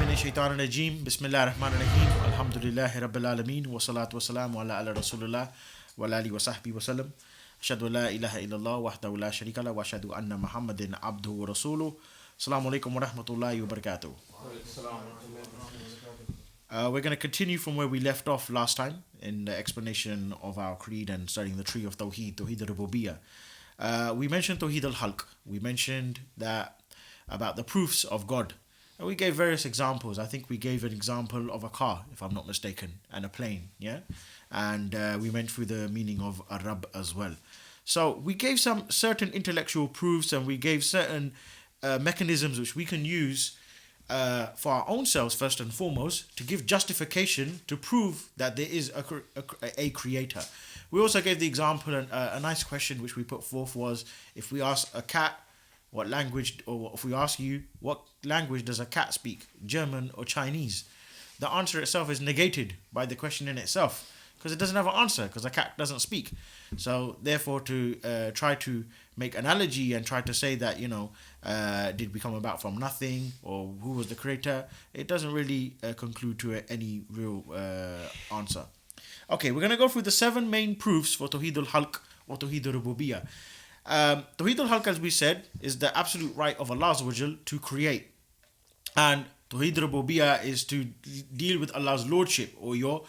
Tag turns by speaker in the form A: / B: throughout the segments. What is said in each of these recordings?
A: من الشيطان الرجيم بسم الله الرحمن الرحيم الحمد لله رب العالمين والصلاة والسلام على رسول الله وعلى آله وصحبه وسلم أشهد أن لا إله إلا الله وحده لا شريك له وأشهد أن محمدا عبده ورسوله السلام عليكم ورحمة الله وبركاته. We're going to continue from where we left off last time in the explanation of our creed and studying the tree of Tawheed Ar-Ruboobiyah. We mentioned Tawheed Al-Halq. We mentioned that about the proofs of God. And we gave various examples. I think we gave an example of a car, if I'm not mistaken, and a plane, yeah? And we went through the meaning of a Rabb as well. So we gave some certain intellectual proofs and we gave certain mechanisms which we can use for our own selves first and foremost to give justification to prove that there is a creator. We also gave the example, and a nice question which we put forth was, if we ask a cat what language, or if we ask you what language does a cat speak, German or Chinese, the answer itself is negated by the question in itself because it doesn't have an answer because a cat doesn't speak. So therefore, to try to make analogy and try to say that, did we come about from nothing or who was the creator, it doesn't really conclude to any real answer. Okay, we're going to go through the 7 main proofs for Tawheed Al-Halq or Tawheed Ar-Ruboobiyah. Tawheed Al-Halq, as we said, is the absolute right of Allah to create. And Tawheed Ar-Ruboobiyah is to deal with Allah's lordship or your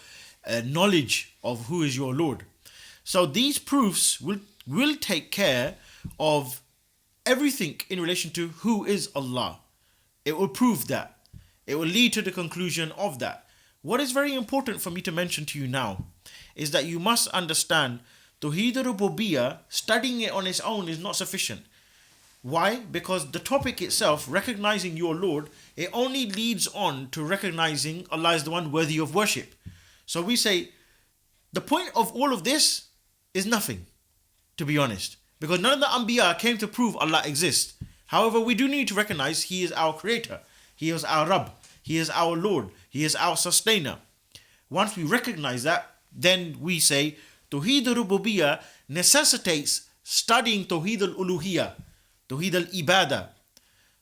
A: knowledge of who is your Lord. So these proofs will take care of everything in relation to who is Allah. It will prove that. It will lead to the conclusion of that. What is very important for me to mention to you now is that you must understand Tawheed Ar-Ruboobiyah, studying it on its own is not sufficient. Why? Because the topic itself, recognizing your Lord, it only leads on to recognizing Allah is the one worthy of worship. So we say, the point of all of this is nothing, to be honest. Because none of the Anbiya came to prove Allah exists. However, we do need to recognize He is our creator. He is our Rabb. He is our Lord. He is our sustainer. Once we recognize that, then we say, Tawheed Ar-Ruboobiyah necessitates studying Tawheed Al-Uluhiyah, Tawheed Al-Ibadah.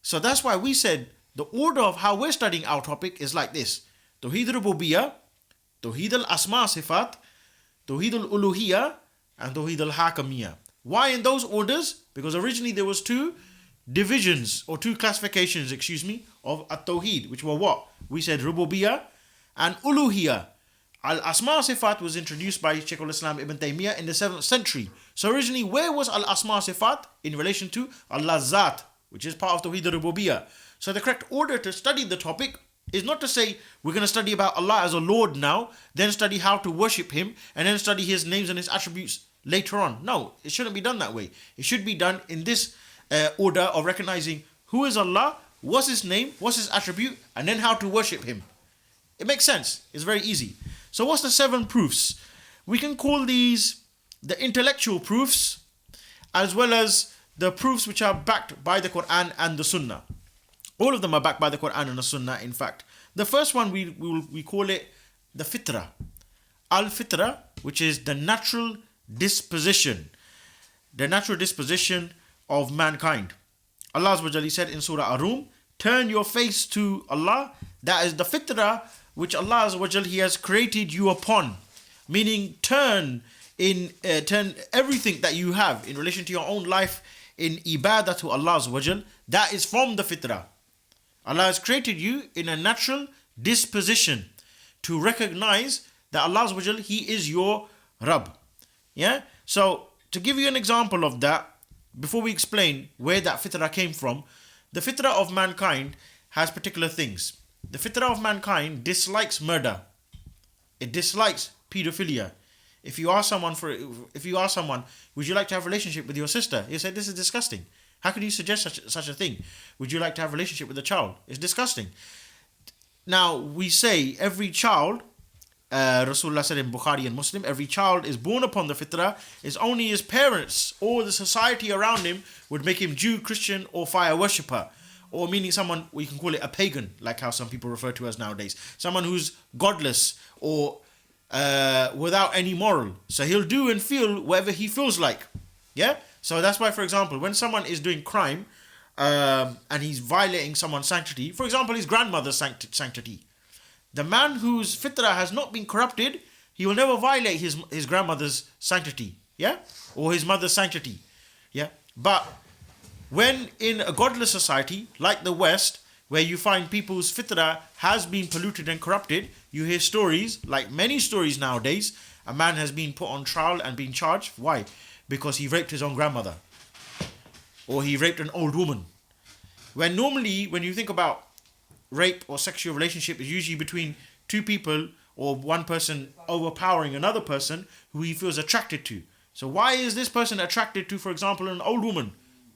A: So that's why we said the order of how we're studying our topic is like this. Tawheed Ar-Ruboobiyah, Tawheed Al-Asma Sifat, Tawheed Al-Uluhiyah, and Tawheed Al-Hakamiyah. Why in those orders? Because originally there was 2 divisions or 2 classifications, of At-Tawheed, which were what? We said Ruboobiyah and Uluhiyah. Al-Asma Sifat was introduced by Shaykh al-Islam Ibn Taymiyyah in the 7th century. So originally, where was Al-Asma Sifat in relation to Allah's Zat, which is part of Tawheed Ar-Ruboobiyah? So the correct order to study the topic is not to say we're going to study about Allah as a Lord now, then study how to worship Him, and then study His names and His attributes later on. No, it shouldn't be done that way. It should be done in this order of recognizing who is Allah, what's His name, what's His attribute, and then how to worship Him. It makes sense. It's very easy. So what's the 7 proofs? We can call these the intellectual proofs as well as the proofs which are backed by the Quran and the Sunnah. All of them are backed by the Quran and the Sunnah, in fact. The first one we call it the fitrah. Al-fitrah, which is the natural disposition. The natural disposition of mankind. Allah Azza wa Jalla said in Surah Ar-Rum, turn your face to Allah. That is the fitrah which Allah Azza wa Jalla, He has created you upon. Meaning turn everything that you have in relation to your own life in ibadah to Allah Azza wa Jalla. That is from the fitrah. Allah has created you in a natural disposition to recognize that Allah Azza wa Jalla, He is your Rabb. Yeah? So to give you an example of that, before we explain where that fitrah came from, the fitrah of mankind has particular things. The fitrah of mankind dislikes murder. It dislikes pedophilia. If you ask someone, would you like to have a relationship with your sister? He'll say, this is disgusting. How can you suggest such a thing? Would you like to have a relationship with a child? It's disgusting. Now, we say every child, Rasulullah said in Bukhari and Muslim, every child is born upon the fitrah. It's only his parents or the society around him would make him Jew, Christian, or fire worshipper. Or meaning someone, we can call it a pagan, like how some people refer to us nowadays. Someone who's godless or without any moral. So he'll do and feel whatever he feels like. Yeah? So that's why, for example, when someone is doing crime, and he's violating someone's sanctity, for example, his grandmother's sanctity, the man whose fitrah has not been corrupted, he will never violate his grandmother's sanctity, yeah, or his mother's sanctity, yeah. But when in a godless society like the West, where you find people's fitrah has been polluted and corrupted, you hear stories, like many stories nowadays, a man has been put on trial and been charged. Why? Because he raped his own grandmother, or he raped an old woman. When normally, when you think about rape or sexual relationship, is usually between two people, or one person overpowering another person who he feels attracted to. So why is this person attracted to, for example, an old woman,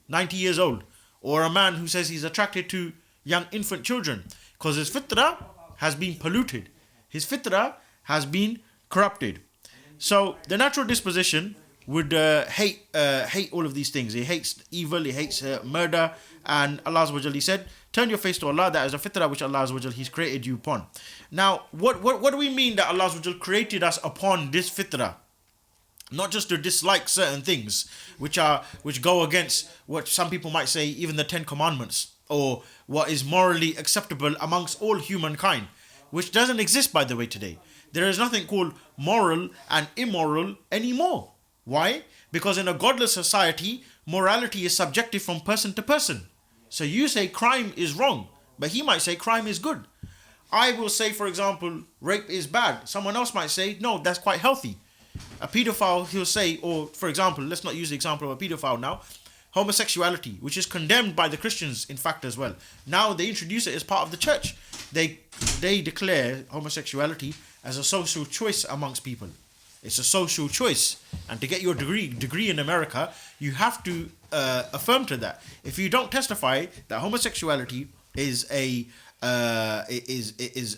A: 90 years old, or a man who says he's attracted to young infant children? Because his fitrah has been polluted. His fitrah has been corrupted. So the natural disposition would hate all of these things. He hates evil, he hates murder, and Allah Azza wa Jalla, he said, turn your face to Allah. That is a fitrah which Allah Azza wa Jalla, he's created you upon. Now, what do we mean that Allah Azza wa Jalla created us upon this fitrah? Not just to dislike certain things which go against what some people might say, even the 10 Commandments, or what is morally acceptable amongst all humankind, which doesn't exist, by the way, today. There is nothing called moral and immoral anymore. Why? Because in a godless society, morality is subjective from person to person. So you say crime is wrong, but he might say crime is good. I will say, for example, rape is bad. Someone else might say, no, that's quite healthy. A pedophile, he'll say, or for example, let's not use the example of a pedophile now, homosexuality, which is condemned by the Christians, in fact, as well. Now they introduce it as part of the church. They declare homosexuality as a social choice amongst people. It's a social choice. And to get your degree in America, you have to affirm to that. If you don't testify that homosexuality is a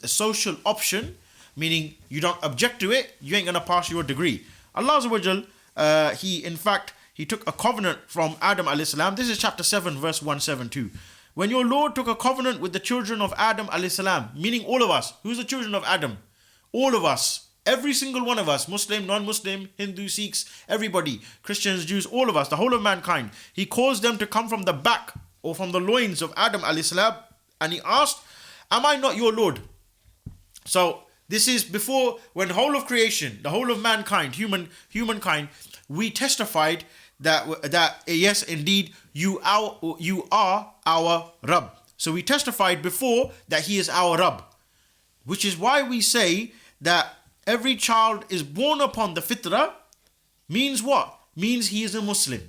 A: social option, meaning you don't object to it, you ain't going to pass your degree. Allah Azza wa Jal, he took a covenant from Adam alayhi salam. This is chapter 7, verse 172. When your Lord took a covenant with the children of Adam alayhi salam, meaning all of us. Who's the children of Adam? All of us. Every single one of us. Muslim, non-Muslim, Hindu, Sikhs, everybody. Christians, Jews, all of us. The whole of mankind. He caused them to come from the back or from the loins of Adam alayhi salam. And he asked, am I not your Lord? So this is before, when the whole of creation, the whole of mankind, humankind, we testified that yes, indeed, you are our Rabb. So we testified before that he is our Rabb, which is why we say that every child is born upon the fitrah. Means what? Means he is a Muslim.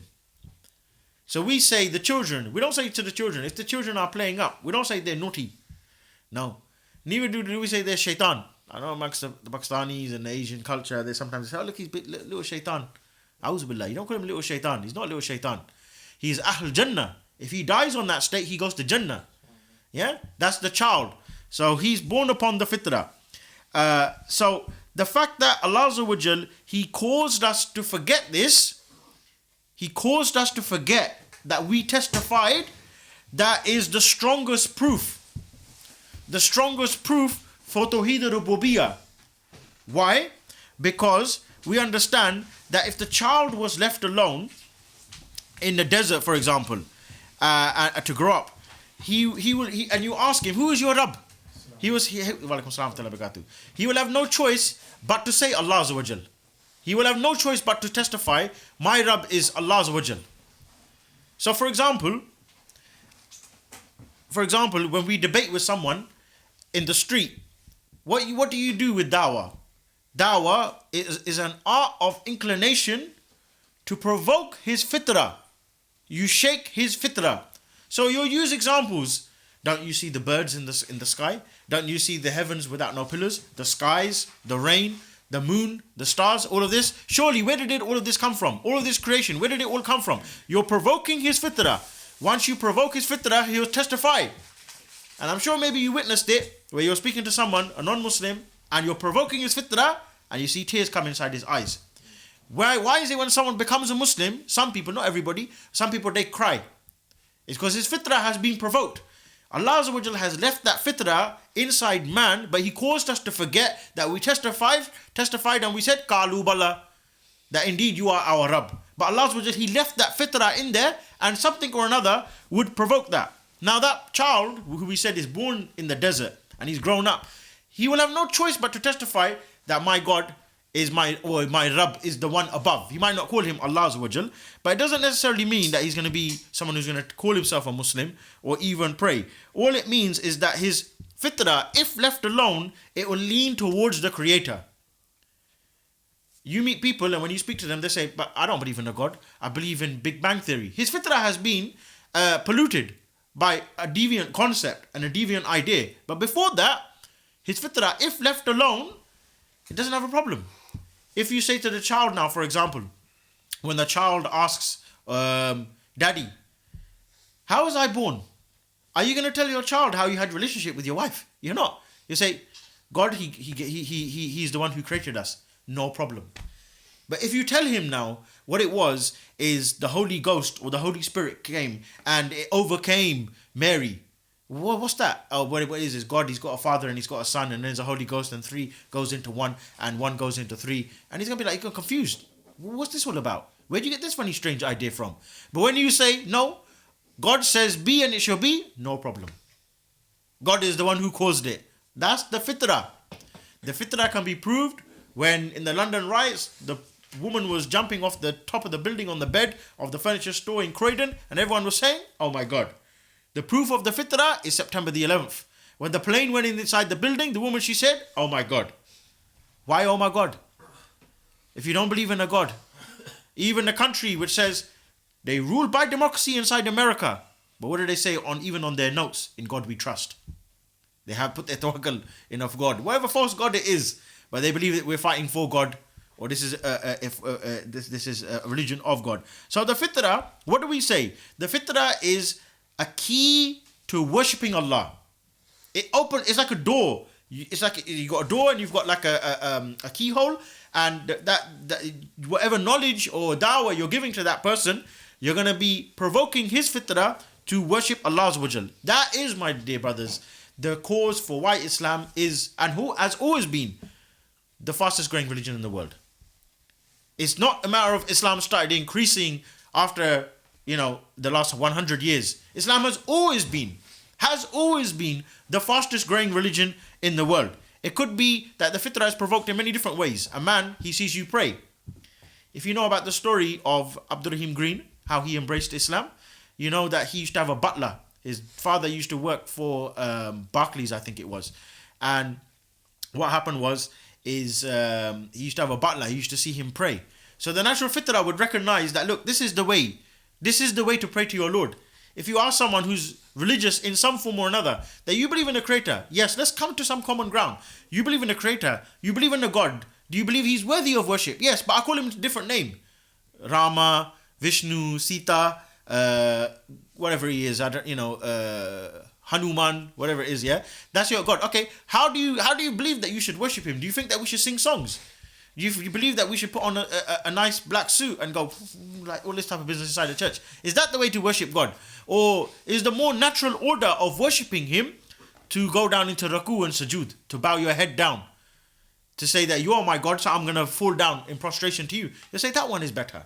A: So we say the children, we don't say to the children, if the children are playing up, we don't say they're naughty. No. Neither do we say they're shaitan. I know amongst the Pakistanis and the Asian culture, they sometimes say, oh look, he's a little shaitan. A'udhu billah. You don't call him little shaitan. He's not little shaitan. He's Ahl Jannah. If he dies on that state, he goes to Jannah. Yeah? That's the child. So he's born upon the fitrah. So the fact that Allah Azza wa Jal, he caused us to forget this. He caused us to forget that we testified. That is the strongest proof. The strongest proof for Tawheed Ar-Ruboobiyah. Why? Because we understand that if the child was left alone in the desert, for example, to grow up, he will, and you ask him, who is your Rabb? He will have no choice but to say Allah Azza wa Jal. He will have no choice but to testify, my Rabb is Allah Azza wa Jal. So for example, when we debate with someone in the street, what do you do with dawah? Dawah is an art of inclination to provoke his fitrah. You shake his fitrah. So you'll use examples. Don't you see the birds in the sky? Don't you see the heavens without no pillars? The skies, the rain, the moon, the stars, all of this. Surely, where did all of this come from? All of this creation, where did it all come from? You're provoking his fitrah. Once you provoke his fitrah, he'll testify. And I'm sure maybe you witnessed it, where you're speaking to someone, a non-Muslim, and you're provoking his fitrah, and you see tears come inside his eyes. Why is it when someone becomes a Muslim, some people, not everybody, some people, they cry? It's because his fitrah has been provoked. Allah Azza wa Jal has left that fitrah inside man, but he caused us to forget that we testified and we said, Qalu bala, that indeed you are our Rabb. But Allah Azza wa Jal, He left that fitrah in there, and something or another would provoke that. Now that child, who we said is born in the desert, and he's grown up, he will have no choice but to testify that my God is my Rabb is the one above. He might not call him Allah Azza wa Jal, but it doesn't necessarily mean that he's going to be someone who's going to call himself a Muslim or even pray. All it means is that his fitrah, if left alone, it will lean towards the Creator. You meet people, and when you speak to them, they say, but I don't believe in a God. I believe in Big Bang Theory. His fitrah has been polluted by a deviant concept and a deviant idea. But before that, his fitrah, if left alone, it doesn't have a problem. If you say to the child now, for example, when the child asks, Daddy, how was I born? Are you going to tell your child how you had a relationship with your wife? You're not. You say, God, he's the one who created us. No problem. But if you tell him now what it was is the Holy Ghost or the Holy Spirit came and it overcame Mary. What's that? Oh, what it is God, he's got a father and he's got a son, and there's a Holy Ghost, and 3 goes into 1 and 1 goes into 3. And he's going to be like confused. What's this all about? Where'd you get this funny, strange idea from? But when you say, no, God says be and it shall be, no problem. God is the one who caused it. That's the fitrah. The fitrah can be proved when in the London riots, the woman was jumping off the top of the building on the bed of the furniture store in Croydon, and everyone was saying, oh my God. The proof of the fitrah is September the 11th. When the plane went inside the building, the woman, she said, oh my God. Why oh my God? If you don't believe in a God. Even a country which says they rule by democracy inside America. But what do they say even on their notes? In God we trust. They have put their tawakkul in of God. Whatever false God it is. But they believe that we're fighting for God. Or this is this is a religion of God. So the fitrah, what do we say? The fitrah is a key to worshipping Allah. It's like a door. It's like you got a door and you've got like a keyhole, and that whatever knowledge or dawah you're giving to that person, you're gonna be provoking his fitrah to worship Allah Azza wa Jal. That is, my dear brothers, the cause for why Islam is and who has always been the fastest growing religion in the world. It's not a matter of Islam started increasing after the last 100 years. Islam has always been the fastest growing religion in the world. It could be that the fitrah is provoked in many different ways. A man, he sees you pray. If you know about the story of Abdurrahim Green, how he embraced Islam, you know that he used to have a butler. His father used to work for Barclays, I think it was. And what happened he used to have a butler. He used to see him pray. So the natural fitrah would recognize that, look, this is the way. This is the way to pray to your Lord. If you are someone who's religious in some form or another, that you believe in a creator, yes, let's come to some common ground. You believe in a creator, you believe in a God. Do you believe he's worthy of worship? Yes, but I call him a different name. Rama, Vishnu, Sita, whatever he is, Hanuman, whatever it is, yeah? That's your God. Okay, how do you believe that you should worship him? Do you think that we should sing songs? Do you believe that we should put on a nice black suit and go like all this type of business inside the church? Is that the way to worship God? Or is the more natural order of worshipping him to go down into raku and sujood, to bow your head down, to say that you are my God, so I'm going to fall down in prostration to you? You say that one is better.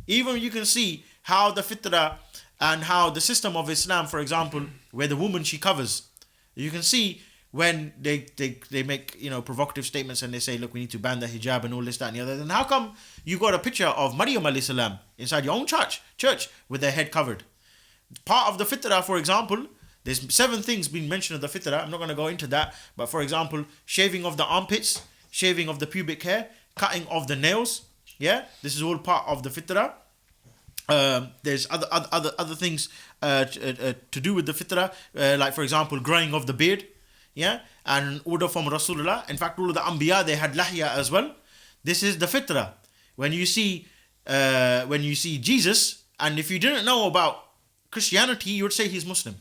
A: Even you can see how the fitrah and how the system of Islam, for example, where the woman, she covers, you can see when they make provocative statements and they say, look, we need to ban the hijab and all this, that and the other. Then how come you got a picture of Maryam alayhi salam inside your own church with their head covered? Part of the fitrah, for example, there's 7 things being mentioned of the fitrah. I'm not going to go into that, but for example, shaving of the armpits, shaving of the pubic hair, cutting of the nails. Yeah, this is all part of the fitrah. There's other things to do with the fitrah, like for example, growing of the beard. Yeah, and order from Rasulullah. In fact, all of the Anbiya, they had lahya as well. This is the fitrah. When you see Jesus, and if you didn't know about Christianity, you would say he's Muslim.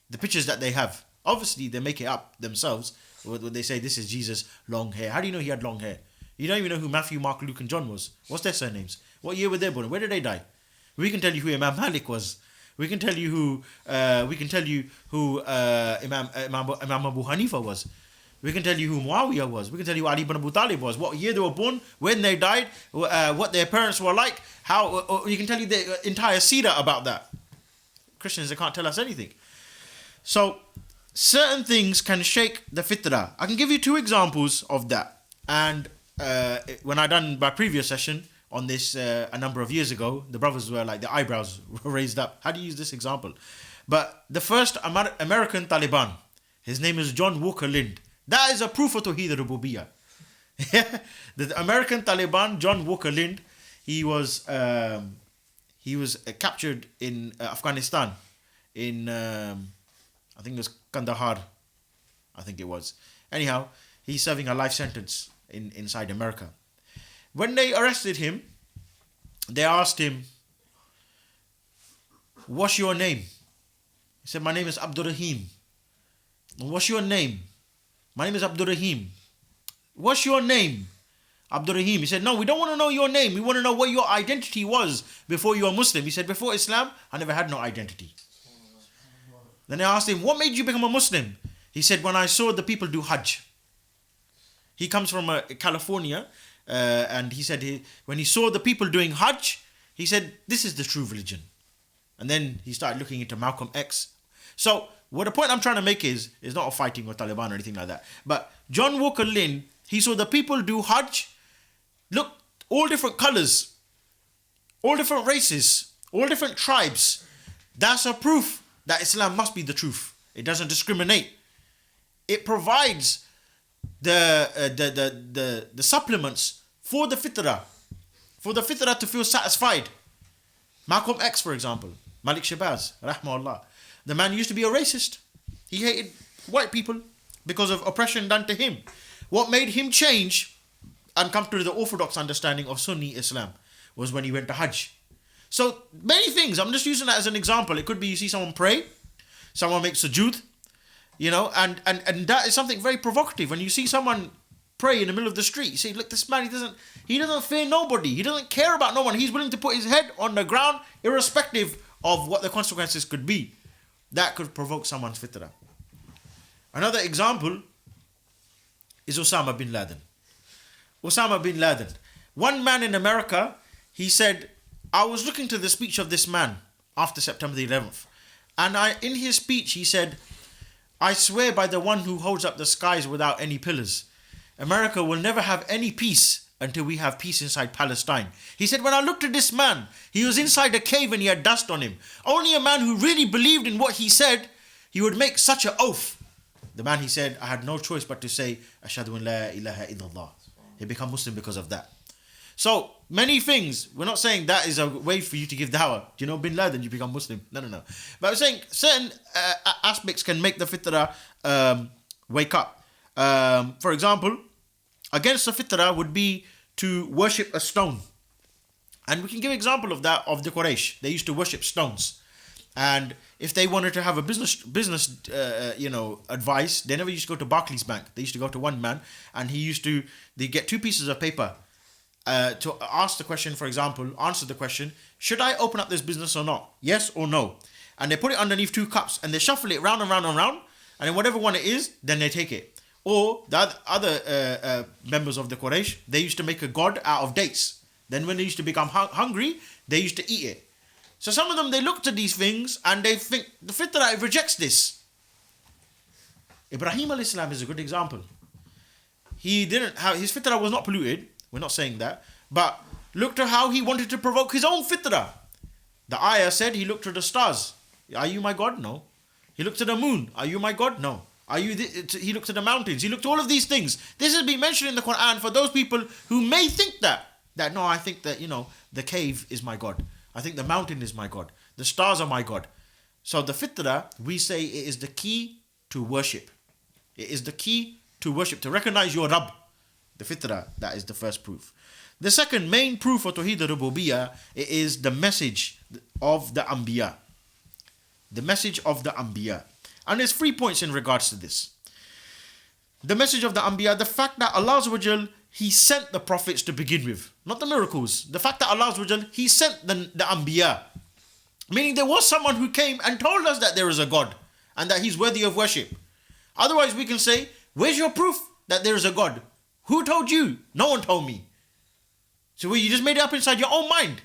A: The pictures that they have, obviously they make it up themselves. When they say this is Jesus, long hair. How do you know he had long hair? You don't even know who Matthew, Mark, Luke, and John was. What's their surnames? What year were they born? Where did they die? We can tell you who Imam Malik was. We can tell you who Imam Abu Hanifa was. We can tell you who Muawiyah was. We can tell you who Ali ibn Abu Talib was, what year they were born, when they died, what their parents were like, how we can tell you the entire seerah about that. Christians, they can't tell us anything. So, certain things can shake the fitrah. I can give you 2 examples of that. And when I done my previous session on this a number of years ago, the brothers were like, the eyebrows were raised up. How do you use this example? But the first American Taliban, his name is John Walker Lind. That is a proof of Tawheed Ar-Ruboobiyah. The American Taliban, John Walker Lind, he was captured in Afghanistan in I think it was Kandahar. I think it was. Anyhow, he's serving a life sentence inside America. When they arrested him, they asked him, "What's your name?" He said, "My name is Abdurrahim." "What's your name?" "My name is Abdurrahim." "What's your name?" Abdurrahim. He said, "No, we don't want to know your name. We want to know what your identity was before you were Muslim." He said, "Before Islam, I never had no identity." Then they asked him, "What made you become a Muslim?" He said, "When I saw the people do Hajj." He comes from California, and he said when he saw the people doing Hajj, he said, "This is the true religion." And then he started looking into Malcolm X. So, what the point I'm trying to make is not a fighting with Taliban or anything like that. But John Walker Lind, he saw the people do Hajj, look, all different colors, all different races, all different tribes. That's a proof that Islam must be the truth. It doesn't discriminate. It provides the supplements for the fitrah to feel satisfied. Malcolm X, for example, Malik Shabazz, rahmahullah. The man used to be a racist. He hated white people because of oppression done to him. What made him change and come to the orthodox understanding of Sunni Islam was when he went to Hajj. So many things, I'm just using that as an example. It could be you see someone pray, someone makes sujood, and that is something very provocative. When you see someone pray in the middle of the street, you say, look, this man, he doesn't fear nobody. He doesn't care about no one. He's willing to put his head on the ground irrespective of what the consequences could be. That could provoke someone's fitrah. Another example is Osama bin Laden. Osama bin Laden. One man in America, he said, I was looking to the speech of this man after September the 11th. And in his speech, he said, I swear by the one who holds up the skies without any pillars, America will never have any peace until we have peace inside Palestine. He said, when I looked at this man, he was inside a cave and he had dust on him. Only a man who really believed in what he said, he would make such an oath. The man, he said, I had no choice but to say, Ashhadu an la ilaha illallah. He became Muslim because of that. So, many things. We're not saying that is a way for you to give dawah. Do you know Bin Laden, you become Muslim? No. But I'm saying certain aspects can make the fitrah wake up. For example, against the fitrah would be to worship a stone. And we can give an example of that, of the Quraysh. They used to worship stones. And if they wanted to have a business advice, they never used to go to Barclays Bank. They used to go to one man, and they get 2 pieces of paper to ask the question, for example, answer the question, should I open up this business or not? Yes or no? And they put it underneath 2 cups, and they shuffle it round and round and round, and then whatever one it is, then they take it. Or the other members of the Quraysh, they used to make a god out of dates. Then when they used to become hungry, they used to eat it. So some of them, they looked at these things and they think the fitrah rejects this. Ibrahim al-Islam is a good example. His fitrah was not polluted. We're not saying that. But look at how he wanted to provoke his own fitrah. The ayah said he looked at the stars. Are you my God? No. He looked at the moon. Are you my God? No. He looked at the mountains. He looked at all of these things. This has been mentioned in the Quran for those people who may think that no, I think that, the cave is my God. I think the mountain is my God. The stars are my God. So the fitrah, we say it is the key to worship. It is the key to worship, to recognize your Rabb. The fitrah, that is the first proof. The second main proof of Tawheed Ar-Ruboobiyah, it is the message of the Anbiya. The message of the Anbiya. And there's 3 points in regards to this. The message of the Anbiya, the fact that Allah Azza wa Jal, He sent the prophets to begin with. Not the miracles. The fact that Allah Azza wa Jal, He sent the Anbiya. Meaning there was someone who came and told us that there is a God and that He's worthy of worship. Otherwise we can say, Where's your proof that there is a God? Who told you? No one told me. So you just made it up inside your own mind?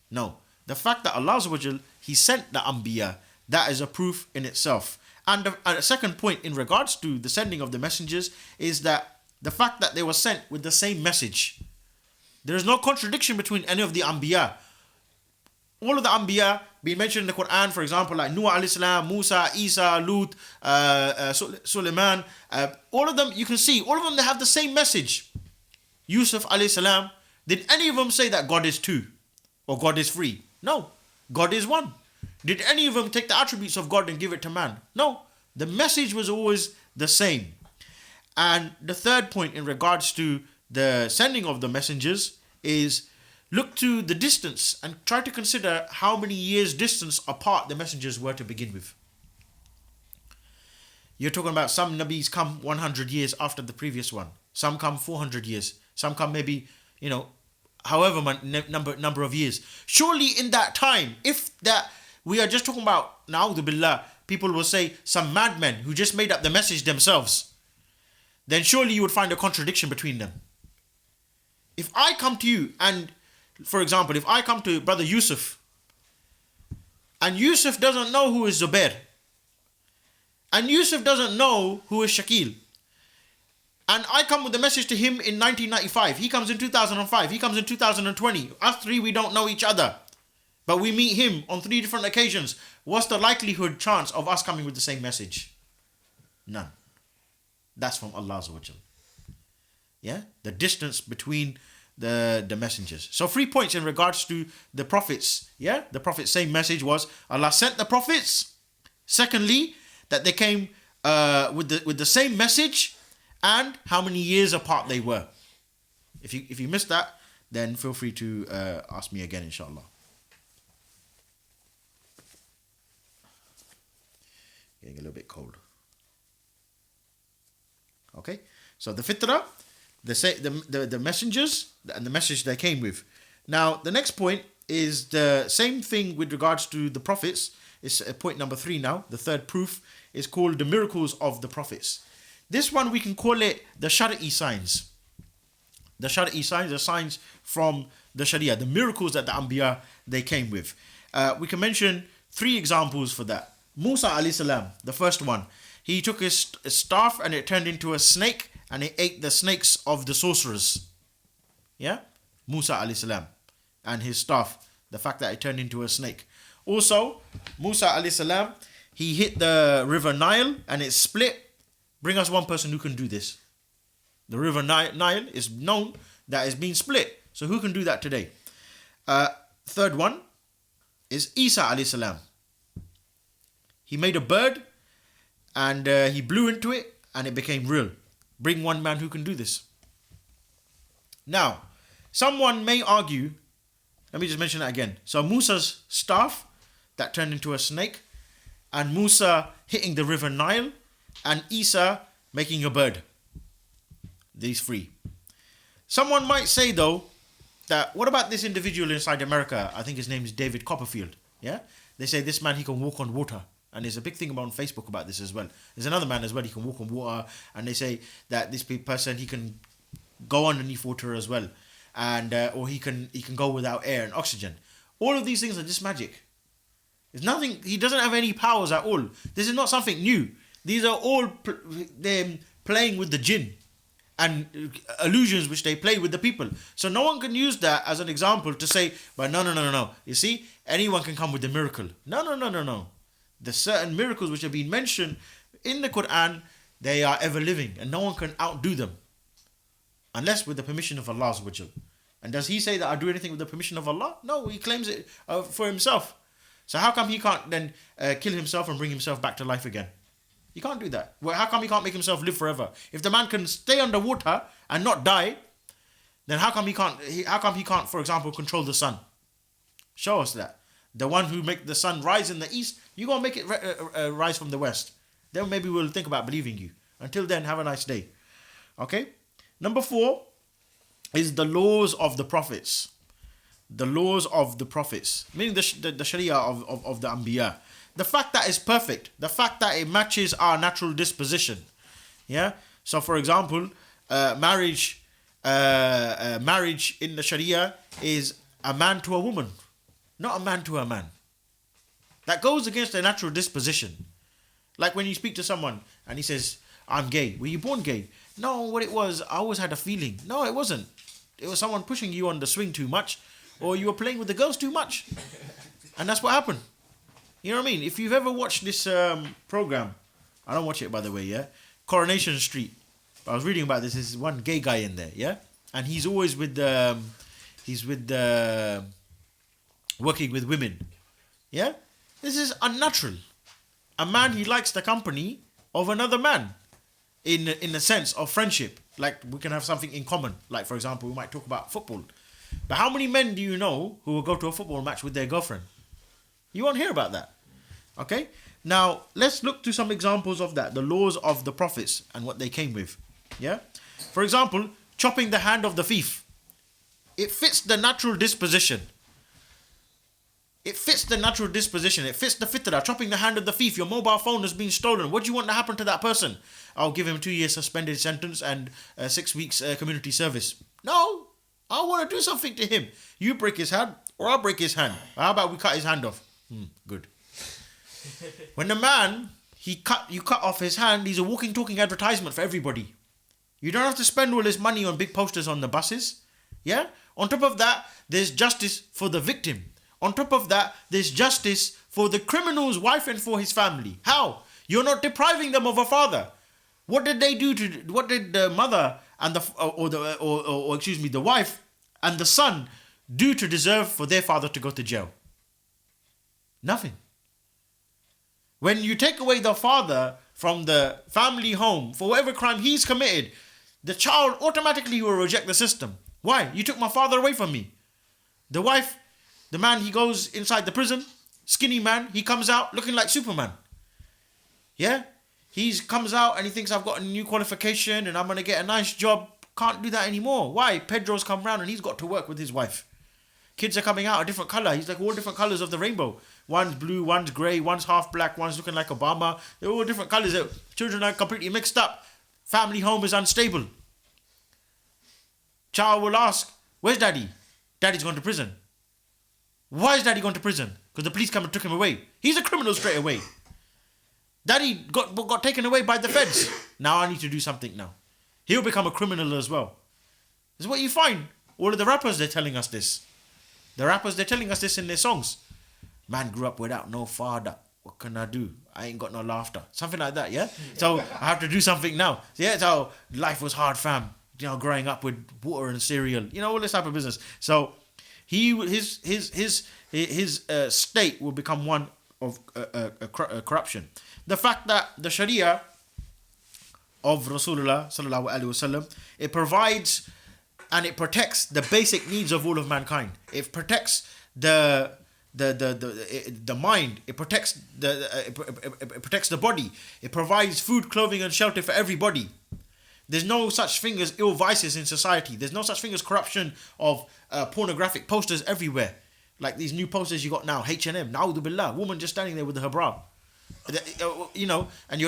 A: No. The fact that Allah Azza wa Jal, He sent the Anbiya, that is a proof in itself. And a second point in regards to the sending of the messengers is that the fact that they were sent with the same message. There is no contradiction between any of the Anbiya. All of the Anbiya being mentioned in the Quran, for example, like Nuh alayhi salam, Musa, Isa, Lut, Sulaiman, all of them, you can see, all of them, they have the same message. Yusuf alayhi salam, did any of them say that God is two or God is three? No, God is one. Did any of them take the attributes of God and give it to man? No, the message was always the same. And the third point in regards to the sending of the messengers is look to the distance and try to consider how many years distance apart the messengers were to begin with. You're talking about some Nabis come 100 years after the previous one. Some come 400 years. Some come maybe, however number of years. Surely in that time, if that we are just talking about, na'udhu billah, people will say some madmen who just made up the message themselves, then surely you would find a contradiction between them. If I come to you and, for example, if I come to Brother Yusuf, and Yusuf doesn't know who is Zubair, and Yusuf doesn't know who is Shakil, and I come with the message to him in 1995, he comes in 2005, he comes in 2020, us three, we don't know each other, but we meet him on 3 different occasions, what's the likelihood chance of us coming with the same message? None. That's from Allah Azza wa Jal. Yeah, the distance between the messengers. So 3 points in regards to the prophets. Yeah, the prophet's same message was Allah sent the prophets. Secondly, that they came with the same message, and how many years apart they were. If you missed that, then feel free to ask me again, inshallah. Getting a little bit cold. Okay, so the fitrah, the messengers and the message they came with. Now the next point is the same thing with regards to the prophets. It's point number 3 now. The third proof is called the miracles of the prophets. This one we can call it the Shari'i signs. The Shari'i signs are signs from the Sharia, the miracles that the Anbiya they came with. We can mention 3 examples for that. Musa alayhi salam, the first one. He took his staff and it turned into a snake, and it ate the snakes of the sorcerers. Yeah? Musa alayhi salam. And his staff, the fact that it turned into a snake. Also, Musa alayhi salam, he hit the river Nile and it split. Bring us one person who can do this. The river Nile is known that it's been split. So who can do that today? Third one is Isa alayhi salam. He made a bird and he blew into it and it became real. Bring one man who can do this. Now, someone may argue, let me just mention that again. So Musa's staff that turned into a snake, and Musa hitting the river Nile, and Isa making a bird. These 3. Someone might say though, that what about this individual inside America? I think his name is David Copperfield. Yeah? They say this man, he can walk on water. And there's a big thing on Facebook about this as well. There's another man as well, he can walk on water. And they say that this person, he can go underneath water as well. And or he can go without air and oxygen. All of these things are just magic. There's nothing, he doesn't have any powers at all. This is not something new. These are all them playing with the jinn and illusions which they play with the people. So no one can use that as an example to say, but no. You see, anyone can come with a miracle. No. The certain miracles which have been mentioned in the Quran, they are ever living and no one can outdo them. Unless with the permission of Allah. And does he say that I do anything with the permission of Allah? No, he claims it for himself. So how come he can't then kill himself and bring himself back to life again? He can't do that. Well, how come he can't make himself live forever? If the man can stay underwater and not die, then how come he can't, for example, control the sun? Show us that. The one who make the sun rise in the east, you gonna make it rise from the west. Then maybe we'll think about believing you. Until then, have a nice day. Okay? Number 4 is the laws of the prophets. The laws of the prophets. Meaning the Sharia of the Anbiya. The fact that it's perfect. The fact that it matches our natural disposition. Yeah? So, for example, marriage in the Sharia is a man to a woman, not a man to a man. That goes against their natural disposition. Like when you speak to someone and he says, I'm gay. Were you born gay? No, what it was, I always had a feeling. No, it wasn't. It was someone pushing you on the swing too much, or you were playing with the girls too much. And that's what happened. You know what I mean? If you've ever watched this program, I don't watch it by the way, yeah? Coronation Street. I was reading about this. There's one gay guy in there, yeah? And he's always working with women. Yeah? This is unnatural. A man, he likes the company of another man in a sense of friendship. Like we can have something in common. Like for example, we might talk about football. But how many men do you know who will go to a football match with their girlfriend? You won't hear about that. Okay? Now, let's look to some examples of that. The laws of the prophets and what they came with. Yeah? For example, chopping the hand of the thief. It fits the natural disposition. It fits the natural disposition. It fits the fitrah. Chopping the hand of the thief. Your mobile phone has been stolen. What do you want to happen to that person? I'll give him 2 years suspended sentence and 6 weeks community service. No. I want to do something to him. You break his hand or I'll break his hand. How about we cut his hand off? Good. When the man, you cut off his hand, he's a walking, talking advertisement for everybody. You don't have to spend all this money on big posters on the buses. Yeah? On top of that, there's justice for the victim. On top of that, there's justice for the criminal's wife and for his family. How? You're not depriving them of a father. What did they do what did the mother and the wife and the son do to deserve for their father to go to jail? Nothing. When you take away the father from the family home for whatever crime he's committed, the child automatically will reject the system. Why? You took my father away from me. The wife, the man, he goes inside the prison, skinny man, he comes out looking like Superman. Yeah? He comes out and he thinks I've got a new qualification and I'm going to get a nice job. Can't do that anymore. Why? Pedro's come round and he's got to work with his wife. Kids are coming out a different colour. He's like all different colours of the rainbow. One's blue, one's grey, one's half black, one's looking like Obama. They're all different colours. Children are completely mixed up. Family home is unstable. Child will ask, where's daddy? Daddy's gone to prison. Why is daddy gone to prison? Because the police come and took him away. He's a criminal straight away. Daddy got taken away by the feds. Now I need to do something now. He'll become a criminal as well. This is what you find. All of the rappers, they're telling us this. The rappers, they're telling us this in their songs. Man grew up without no father. What can I do? I ain't got no laughter. Something like that, yeah? So I have to do something now. Yeah, so life was hard, fam. You know, growing up with water and cereal. You know, all this type of business. So his state will become one of corruption. The fact that the Sharia of Rasulullah sallallahu alaihi wasallam, it provides and it protects the basic needs of all of mankind. It protects the mind. It protects it protects the body. It provides food, clothing, and shelter for everybody. There's no such thing as ill vices in society. There's no such thing as corruption of pornographic posters everywhere, like these new posters you got now. H&M, na'udhu billah, woman just standing there with her bra. You know, and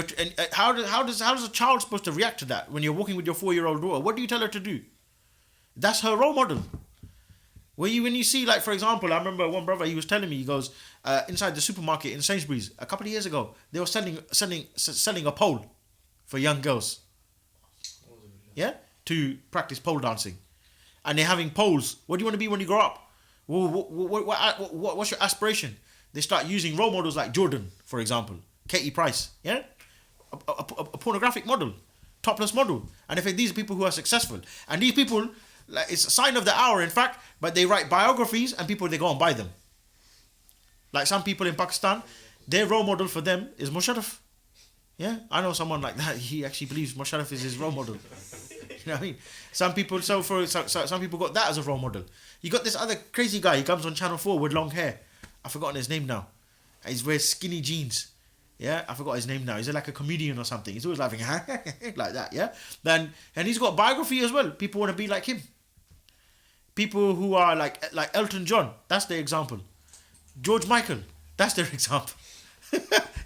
A: how does a child supposed to react to that when you're walking with your 4-year-old daughter? What do you tell her to do? That's her role model. When you see, like, for example, I remember one brother, he was telling me, he goes, inside the supermarket in Sainsbury's a couple of years ago, they were selling a pole for young girls. Yeah? To practice pole dancing. And they're having poles. What do you want to be when you grow up? What's your aspiration? They start using role models like Jordan, for example. Katie Price. Yeah? A pornographic model. Topless model. And if these are people who are successful. And these people, like, it's a sign of the hour, in fact, but they write biographies and people, they go and buy them. Like some people in Pakistan, their role model for them is Musharraf. Yeah? I know someone like that. He actually believes Musharraf is his role model. You know what I mean? Some people got that as a role model. You got this other crazy guy. He comes on Channel 4 with long hair. I've forgotten his name now. He wears skinny jeans. Yeah, I forgot his name now. He's like a comedian or something. He's always laughing like that. Yeah, and he's got biography as well. People want to be like him. People who are like Elton John. That's their example. George Michael. That's their example.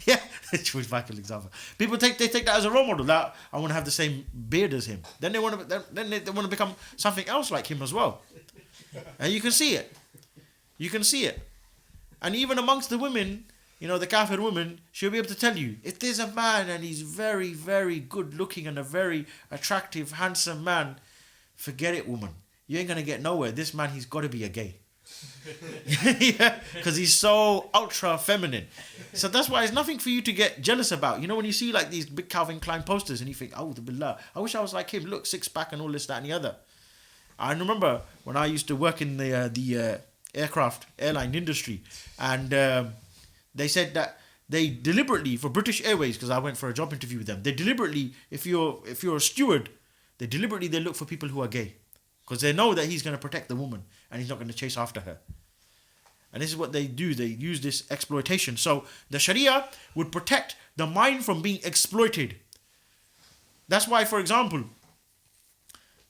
A: Yeah, George Michael example. People take that as a role model. That I want to have the same beard as him. Then they want to become something else like him as well. And you can see it. You can see it. And even amongst the women, the kafir women, she'll be able to tell you, if there's a man and he's very, very good looking and a very attractive, handsome man, forget it, woman. You ain't going to get nowhere. This man, he's got to be a gay. Yeah, because he's so ultra feminine. So that's why it's nothing for you to get jealous about. When you see like these big Calvin Klein posters and you think, oh, billaah, I wish I was like him. Look, six pack and all this, that, and the other. I remember when I used to work in the airline industry, and they said that they deliberately, for British Airways, because I went for a job interview with them, they deliberately, if you're a steward, they look for people who are gay, because they know that he's going to protect the woman and he's not going to chase after her. And this is what they do. They use this exploitation. So the Sharia would protect the mind from being exploited. That's why, for example,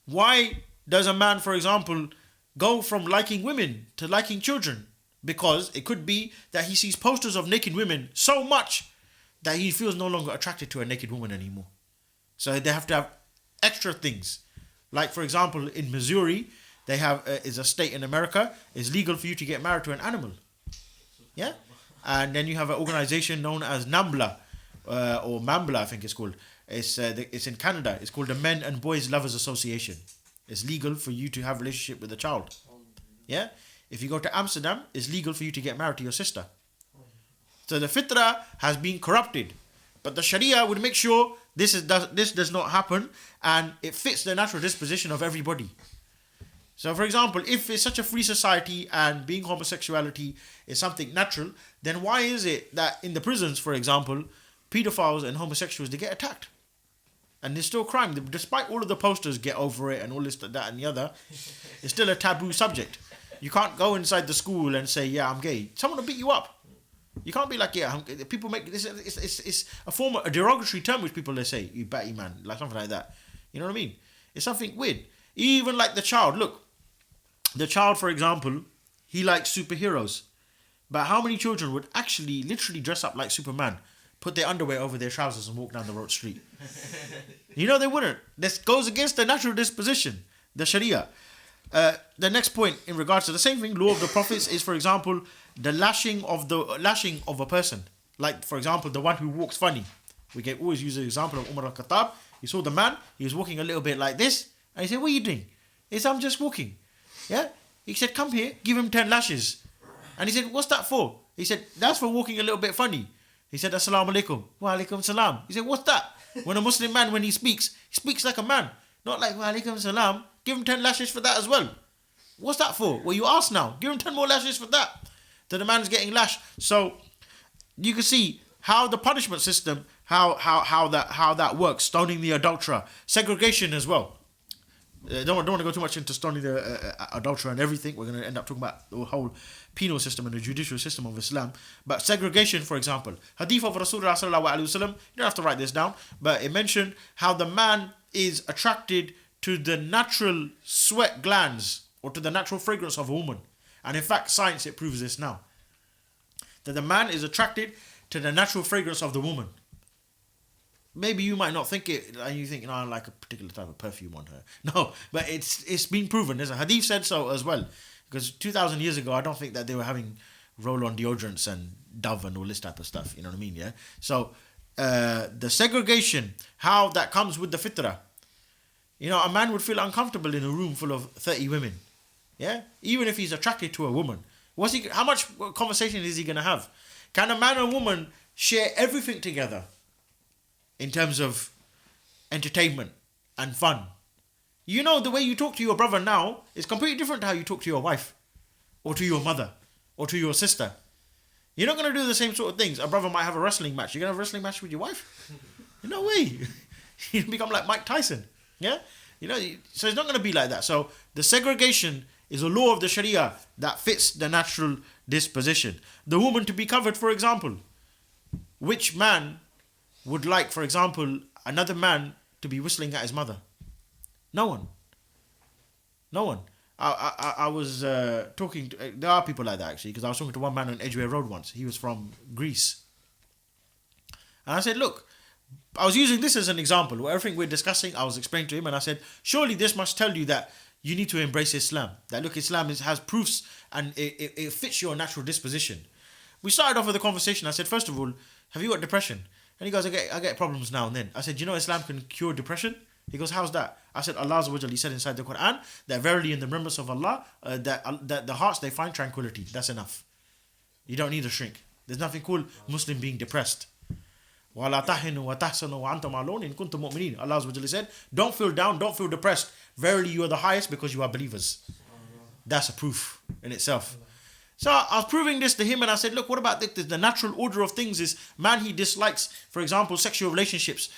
A: why does a man, for example, go from liking women to liking children? Because it could be that he sees posters of naked women so much that he feels no longer attracted to a naked woman anymore. So they have to have extra things. Like, for example, in Missouri, they have is a state in America, it's legal for you to get married to an animal. Yeah? And then you have an organization known as NAMBLA, or MAMBLA, I think it's called. It's in Canada. It's called the Men and Boys Lovers Association. It's legal for you to have a relationship with a child. Yeah? If you go to Amsterdam, it's legal for you to get married to your sister. So the fitrah has been corrupted. But the Sharia would make sure this does not happen, and it fits the natural disposition of everybody. So, for example, if it's such a free society and being homosexuality is something natural, then why is it that in the prisons, for example, pedophiles and homosexuals, they get attacked? And there's still crime. Despite all of the posters, get over it and all this, that and the other, it's still a taboo subject. You can't go inside the school and say, yeah, I'm gay. Someone will beat you up. You can't be like, yeah, people make this, it's a derogatory term which people, they say, you batty man, like something like that. You know what I mean? It's something weird. Even like the child, look, the child, for example, he likes superheroes. But how many children would actually literally dress up like Superman, put their underwear over their trousers and walk down the road street? They wouldn't. This goes against the natural disposition, the Sharia. The next point in regards to the same thing, law of the prophets, is, for example, the lashing of a person. Like, for example, the one who walks funny. We can always use the example of Umar al-Khattab. He saw the man, he was walking a little bit like this, and he said, what are you doing? He said, I'm just walking. Yeah? He said, come here, give him 10 lashes. And he said, what's that for? He said, that's for walking a little bit funny. He said, Assalamu alaikum. Wa alaikum salam. He said, what's that? When a Muslim man, when he speaks like a man. Not like, wa alaikum salam. Give him 10 lashes for that as well. What's that for? Well, you ask now. Give him 10 more lashes for that. Then the man's getting lashed. So you can see how the punishment system, how that works. Stoning the adulterer. Segregation as well. Don't want to go too much into stoning the adulterer and everything. We're going to end up talking about the whole penal system and the judicial system of Islam. But segregation, for example, hadith of Rasulullah sallallahu alaihi wasallam. You don't have to write this down, but it mentioned how the man is attracted to the natural sweat glands or to the natural fragrance of a woman. And in fact, science, it proves this now, that the man is attracted to the natural fragrance of the woman. Maybe you might not think it, and you think, I like a particular type of perfume on her. No, but it's been proven. There's a hadith said so as well. Because 2,000 years ago, I don't think that they were having roll-on deodorants and Dove and all this type of stuff. You know what I mean? Yeah. So the segregation, how that comes with the fitrah. A man would feel uncomfortable in a room full of 30 women. Yeah. Even if he's attracted to a woman, how much conversation is he gonna have? Can a man and woman share everything together? In terms of entertainment and fun. The way you talk to your brother now is completely different to how you talk to your wife or to your mother or to your sister. You're not going to do the same sort of things. A brother might have a wrestling match. You're going to have a wrestling match with your wife? No way. You become like Mike Tyson. Yeah? So it's not going to be like that. So the segregation is a law of the Sharia that fits the natural disposition. The woman to be covered, for example. Which man would like, for example, another man to be whistling at his mother? No one. I was talking to, there are people like that actually, because I was talking to one man on Edgware Road once. He was from Greece. And I said, look, I was using this as an example. Everything we're discussing, I was explaining to him, and I said, surely this must tell you that you need to embrace Islam. That look, Islam has proofs and it fits your natural disposition. We started off with a conversation. I said, first of all, have you got depression? And he goes, I get problems now and then. I said, you know Islam can cure depression? He goes, how's that? I said, Allah Azza wa Jalla, he said inside the Quran that verily in the remembrance of Allah, that the hearts, they find tranquility. That's enough. You don't need a shrink. There's nothing called Muslim being depressed. وَلَا تَحِنُوا وَتَحْسَنُوا وَأَنْتُمْ أَعْلَوْنَ إِن كُنتُم مُؤْمِنِينَ. Allah Azza wa Jalla said, don't feel down, don't feel depressed. Verily you are the highest because you are believers. That's a proof in itself. So I was proving this to him, and I said, look, what about the natural order of things is man, he dislikes, for example, sexual relationships,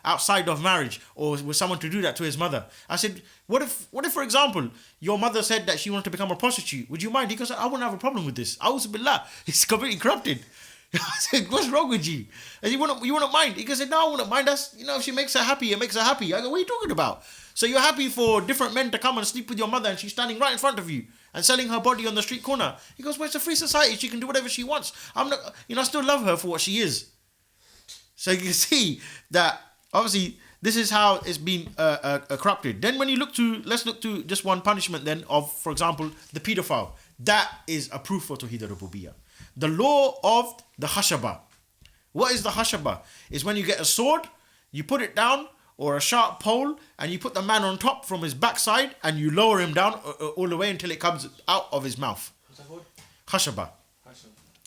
A: outside of marriage, or with someone to do that to his mother. I said, what if, for example, your mother said that she wanted to become a prostitute? Would you mind? He goes, I wouldn't have a problem with this. A'udhu billah. It's completely corrupted. I said, what's wrong with you? And you wouldn't mind? He goes, no, I wouldn't mind. That's, if she makes her happy, it makes her happy. I go, what are you talking about? So you're happy for different men to come and sleep with your mother, and she's standing right in front of you and selling her body on the street corner. He goes, well, it's a free society. She can do whatever she wants. I still love her for what she is. So you can see that, obviously, this is how it's been corrupted. Then let's look to just one punishment then of, for example, the paedophile. That is a proof for Tawheed Ar-Ruboobiyah. The law of the hashaba. What is the hashaba? It's when you get a sword, you put it down, or a sharp pole, and you put the man on top from his backside, and you lower him down all the way until it comes out of his mouth. What's that called? Hashaba.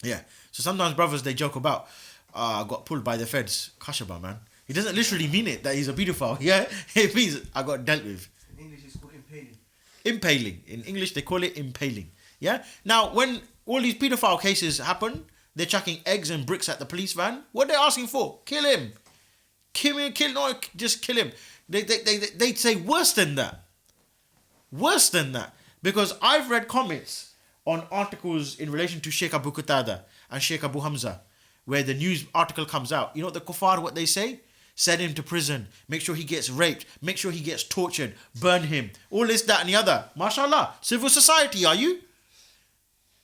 A: Yeah. So sometimes brothers, they joke about, I got pulled by the feds. Hashaba, man. He doesn't literally mean it, that he's a pedophile. Yeah? It means I got dealt with.
B: In English, it's called impaling.
A: Impaling. In English, they call it impaling. Yeah? Now, when all these pedophile cases happen, they're chucking eggs and bricks at the police van. What are they asking for? Kill him. Just kill him. They'd say worse than that. Worse than that. Because I've read comments on articles in relation to Sheikh Abu Qatada and Sheikh Abu Hamza, where the news article comes out. You know what the kuffar, what they say? Send him to prison. Make sure he gets raped. Make sure he gets tortured. Burn him. All this, that and the other. MashaAllah. Civil society, are you?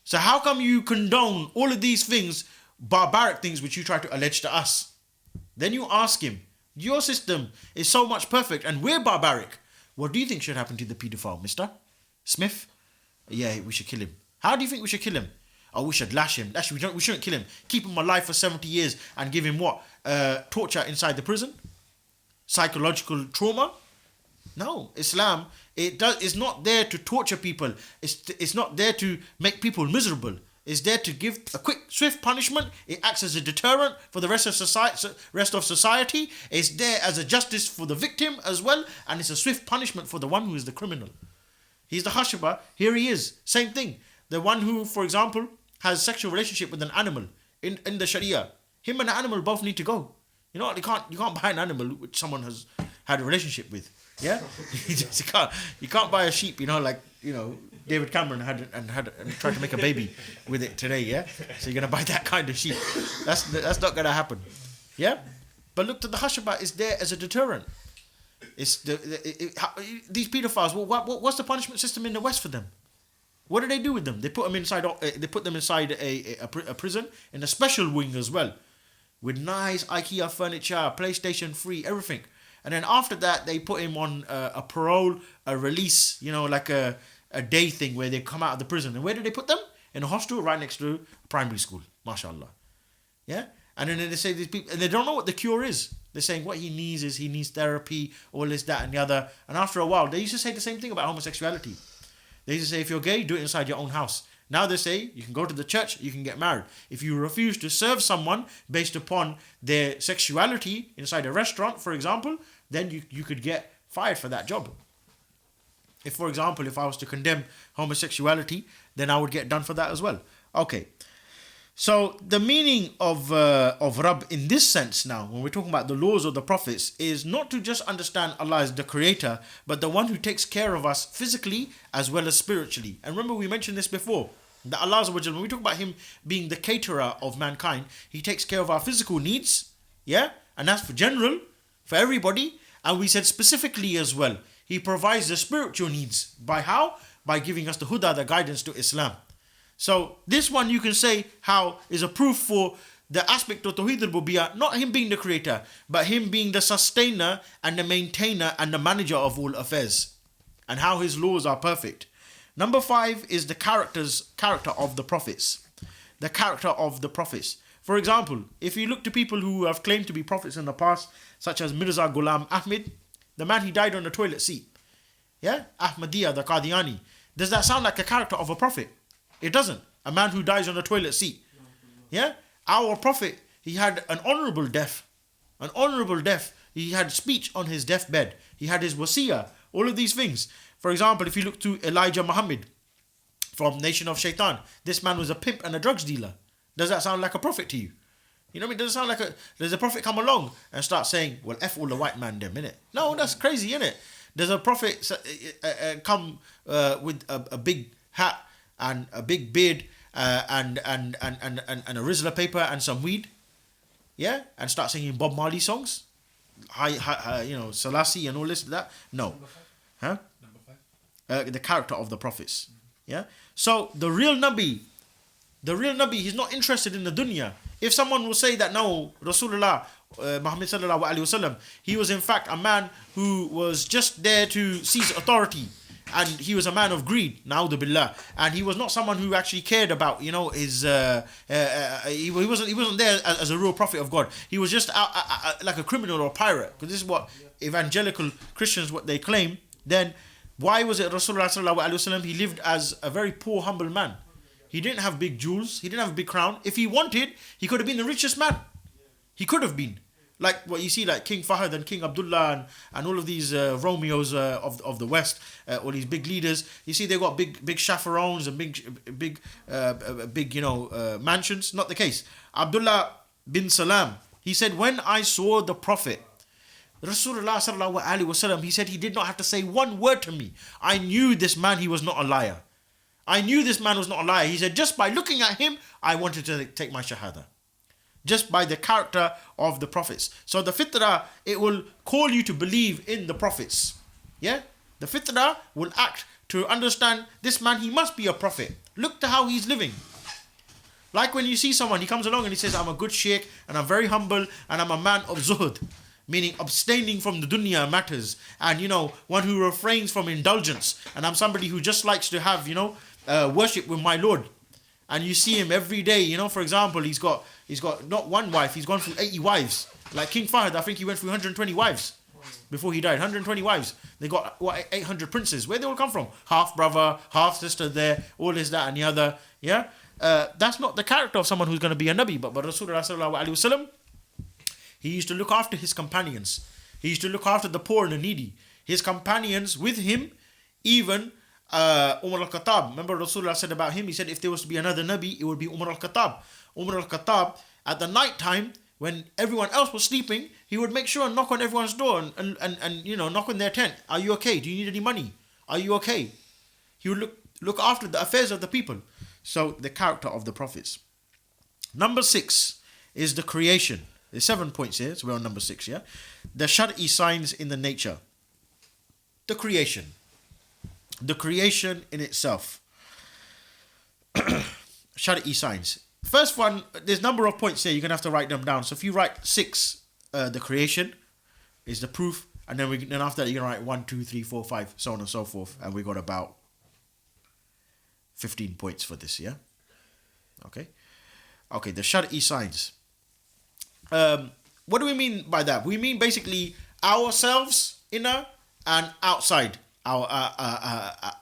A: So how come you condone all of these things, barbaric things which you try to allege to us? Then you ask him, your system is so much perfect and we're barbaric. What do you think should happen to the paedophile, Mr. Smith? Yeah, we should kill him. How do you think we should kill him? Oh, we should lash him. We shouldn't kill him. Keep him alive for 70 years and give him what? Torture inside the prison? Psychological trauma? No, Islam, it's not there to torture people. It's not there to make people miserable. It's there to give a quick, swift punishment. It acts as a deterrent for the rest of society. It's there as a justice for the victim as well. And it's a swift punishment for the one who is the criminal. He's the hashaba. Here he is. Same thing. The one who, for example, has sexual relationship with an animal in the Sharia. Him and the animal both need to go. You know, you can't buy an animal which someone has had a relationship with. Yeah? you can't buy a sheep, David Cameron had tried to make a baby with it today, yeah? So you're going to buy that kind of sheep. That's not going to happen. Yeah? But look, the hashaba is there as a deterrent. It's these pedophiles, what's the punishment system in the West for them? What do they do with them? They put them inside a prison in a special wing as well, with nice IKEA furniture, PlayStation 3, everything. And then after that, they put him on a parole, a release, like a day thing where they come out of the prison. And where do they put them? In a hostel right next to a primary school. MashaAllah. Yeah? And then they say these people, and they don't know what the cure is. They're saying what he needs therapy, all this, that, and the other. And after a while, they used to say the same thing about homosexuality. They used to say, if you're gay, do it inside your own house. Now they say, you can go to the church, you can get married. If you refuse to serve someone based upon their sexuality inside a restaurant, for example, then you could get fired for that job. If, for example, if I was to condemn homosexuality, then I would get done for that as well. Okay. So the meaning of Rabb in this sense now, when we're talking about the laws of the prophets, is not to just understand Allah as the creator, but the one who takes care of us physically as well as spiritually. And remember, we mentioned this before, that Allah, when we talk about him being the caterer of mankind, he takes care of our physical needs, yeah? And that's for general, for everybody. And we said specifically as well, he provides the spiritual needs. By how? By giving us the huda, the guidance to Islam. So this one you can say how is a proof for the aspect of Tawheed Ar-Ruboobiyah, not him being the creator, but him being the sustainer and the maintainer and the manager of all affairs, and how his laws are perfect. Number 5 is the character of the prophets. The character of the prophets. For example, if you look to people who have claimed to be prophets in the past, such as Mirza Ghulam Ahmed, the man he died on the toilet seat. Yeah? Ahmadiyya, the Qadiani. Does that sound like a character of a prophet? It doesn't. A man who dies on a toilet seat. Yeah? Our prophet, he had an honorable death. An honorable death. He had speech on his deathbed. He had his wasiyah. All of these things. For example, if you look to Elijah Muhammad from Nation of Shaitan, this man was a pimp and a drugs dealer. Does that sound like a prophet to you? You know what I mean? Does it sound like does a prophet come along and start saying, well, F all the white man them, innit? No, that's crazy, innit? Does a prophet come with a big hat and a big beard and a Rizla paper and some weed? Yeah? And start singing Bob Marley songs? Selassie and all this, that? No. Huh? The character of the prophets. Yeah? So the real Nabi, he's not interested in the dunya. If someone will say that no, Rasulullah, Muhammad sallallahu alaihi wasallam, he was in fact a man who was just there to seize authority, and he was a man of greed, na'udhu billah, and he was not someone who actually cared about, his. He wasn't there as a real prophet of God. He was just like a criminal or a pirate, because this is what evangelical Christians what they claim. Then why was it Rasulullah sallallahu alaihi wasallam? He lived as a very poor, humble man. He didn't have big jewels. He didn't have a big crown. If he wanted, he could have been the richest man. He could have been. Like what you see, like King Fahd and King Abdullah and all of these Romeos of the West, all these big leaders. You see, they got big chaperones and big mansions. Not the case. Abdullah bin Salam, he said, when I saw the Prophet, Rasulullah sallallahu alaihi wasallam, he said he did not have to say one word to me. I knew this man, he was not a liar. I knew this man was not a liar. He said, just by looking at him, I wanted to take my shahada. Just by the character of the prophets. So the fitrah, it will call you to believe in the prophets. Yeah? The fitrah will act to understand this man, he must be a prophet. Look to how he's living. Like when you see someone, he comes along and he says, I'm a good sheikh and I'm very humble and I'm a man of zuhud. Meaning abstaining from the dunya matters. And one who refrains from indulgence. And I'm somebody who just likes to have, worship with my Lord. And you see him every day, for example, he's got not one wife, he's gone through 80 wives. Like King Fahd, I think he went through 120 wives before he died. 120 wives. They got 800 princes. Where they all come from? Half brother, half sister there, all this, that and the other. Yeah? That's not the character of someone who's going to be a Nabi. But Rasulullah sallallahu alaihi wasallam, he used to look after his companions. He used to look after the poor and the needy. His companions with him, even Umar al-Khattab. Remember Rasulullah said about him, he said if there was to be another Nabi, it would be Umar al-Khattab. Umar al-Khattab, at the night time, when everyone else was sleeping, he would make sure and knock on everyone's door and knock on their tent. Are you okay? Do you need any money? Are you okay? He would look after the affairs of the people. So the character of the prophets. Number 6 is the creation. There's 7 points here, so we're on number 6, yeah? The Shar'i signs in the nature. The creation. The creation in itself. Shar'i signs. First one, there's a number of points here, you're going to have to write them down. So if you write 6, the creation is the proof, and then after that you're going to write 1, 2, 3, 4, 5, so on and so forth, and we got about 15 points for this, yeah? Okay, the Shar'i signs. What do we mean by that? We mean basically ourselves, inner and outside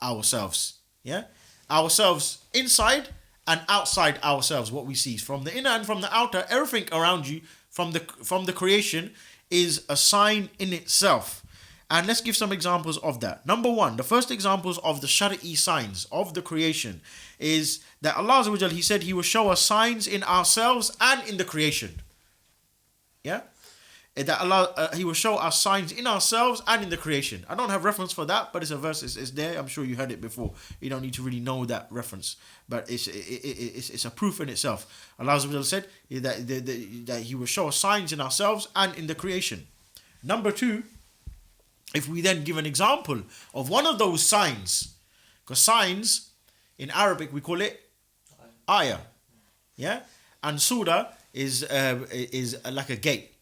A: ourselves. Yeah, ourselves inside and outside ourselves. What we see from the inner and from the outer, everything around you from the creation is a sign in itself. And let's give some examples of that. Number 1, the first examples of the Shar'i signs of the creation is that Allah Azza wa Jal, He said He will show us signs in ourselves and in the creation. Yeah? That Allah, He will show us signs in ourselves and in the creation. I don't have reference for that, but it's a verse, it's there. I'm sure you heard it before. You don't need to really know that reference. But it's a proof in itself. Allah Azza wa Jal said that He will show us signs in ourselves and in the creation. Number 2, if we then give an example of one of those signs, because signs, in Arabic we call it ayah. Yeah? And surah is like a gate.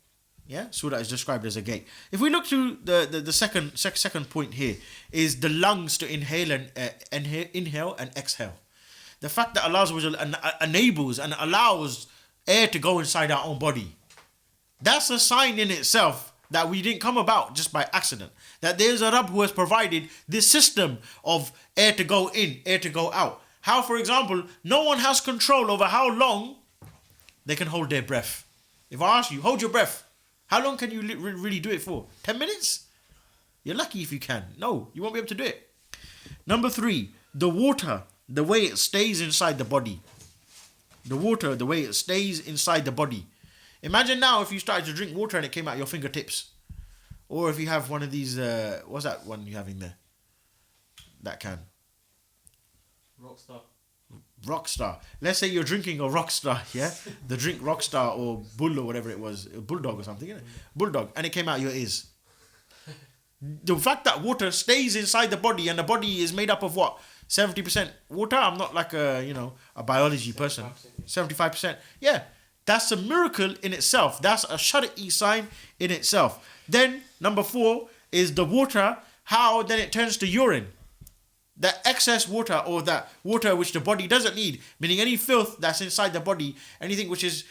A: Yeah, surah is described as a gate. If we look to the second point here, is the lungs to inhale and exhale. The fact that Allah enables and allows air to go inside our own body, that's a sign in itself that we didn't come about just by accident. That there's a Rabb who has provided this system of air to go in, air to go out. How, for example, no one has control over how long they can hold their breath. If I ask you, hold your breath, how long can you really do it for? 10 minutes? You're lucky if you can. No, you won't be able to do it. Number 3, the water, the way it stays inside the body. The water, the way it stays inside the body. Imagine now if you started to drink water and it came out your fingertips. Or if you have one of these, what's that one you have in there? That can. Rockstar. Let's say you're drinking a Rockstar, yeah? The drink Rockstar or Bull or whatever it was. Bulldog or something, isn't it? Bulldog. And it came out your ears. The fact that water stays inside the body and the body is made up of what? 70% water? I'm not like a biology person. 75%. Yeah. That's a miracle in itself. That's a shari'i sign in itself. Then, number 4 is the water, how then it turns to urine. That excess water or that water which the body doesn't need, meaning any filth that's inside the body, anything which is,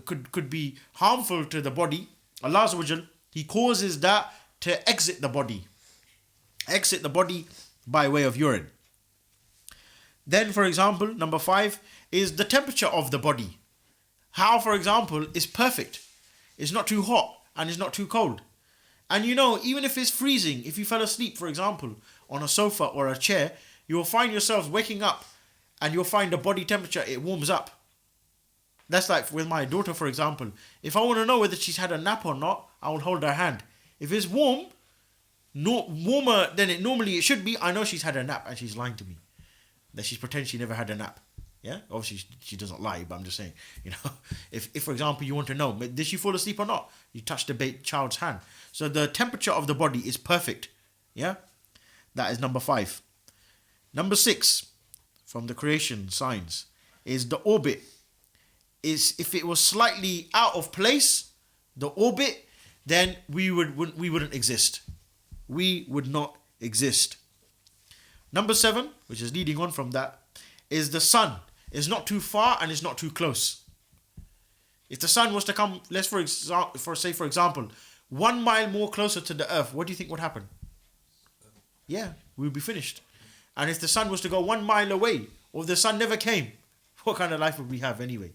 A: could be harmful to the body, Allah Azza wa Jal, He causes that to exit the body. Exit the body by way of urine. Then, for example, number 5 is the temperature of the body. How, for example, is perfect. It's not too hot and it's not too cold. And even if it's freezing, if you fell asleep, for example, on a sofa or a chair, you will find yourselves waking up and you'll find the body temperature, it warms up. That's like with my daughter, for example. If I want to know whether she's had a nap or not, I will hold her hand. If it's warmer than it should be, I know she's had a nap and she's lying to me. That she's pretending she never had a nap. Yeah, obviously she doesn't lie, but I'm just saying, if for example you want to know, did she fall asleep or not? You touch the child's hand. So the temperature of the body is perfect. Yeah, that is number 5. Number 6, from the creation signs, is the orbit. Is if it was slightly out of place, the orbit, then we wouldn't exist. We would not exist. Number 7, which is leading on from that, is the sun. It's not too far and it's not too close. If the sun was to come, for example, 1 mile more closer to the earth, what do you think would happen? Yeah, we would be finished. And if the sun was to go 1 mile away, or if the sun never came, what kind of life would we have anyway?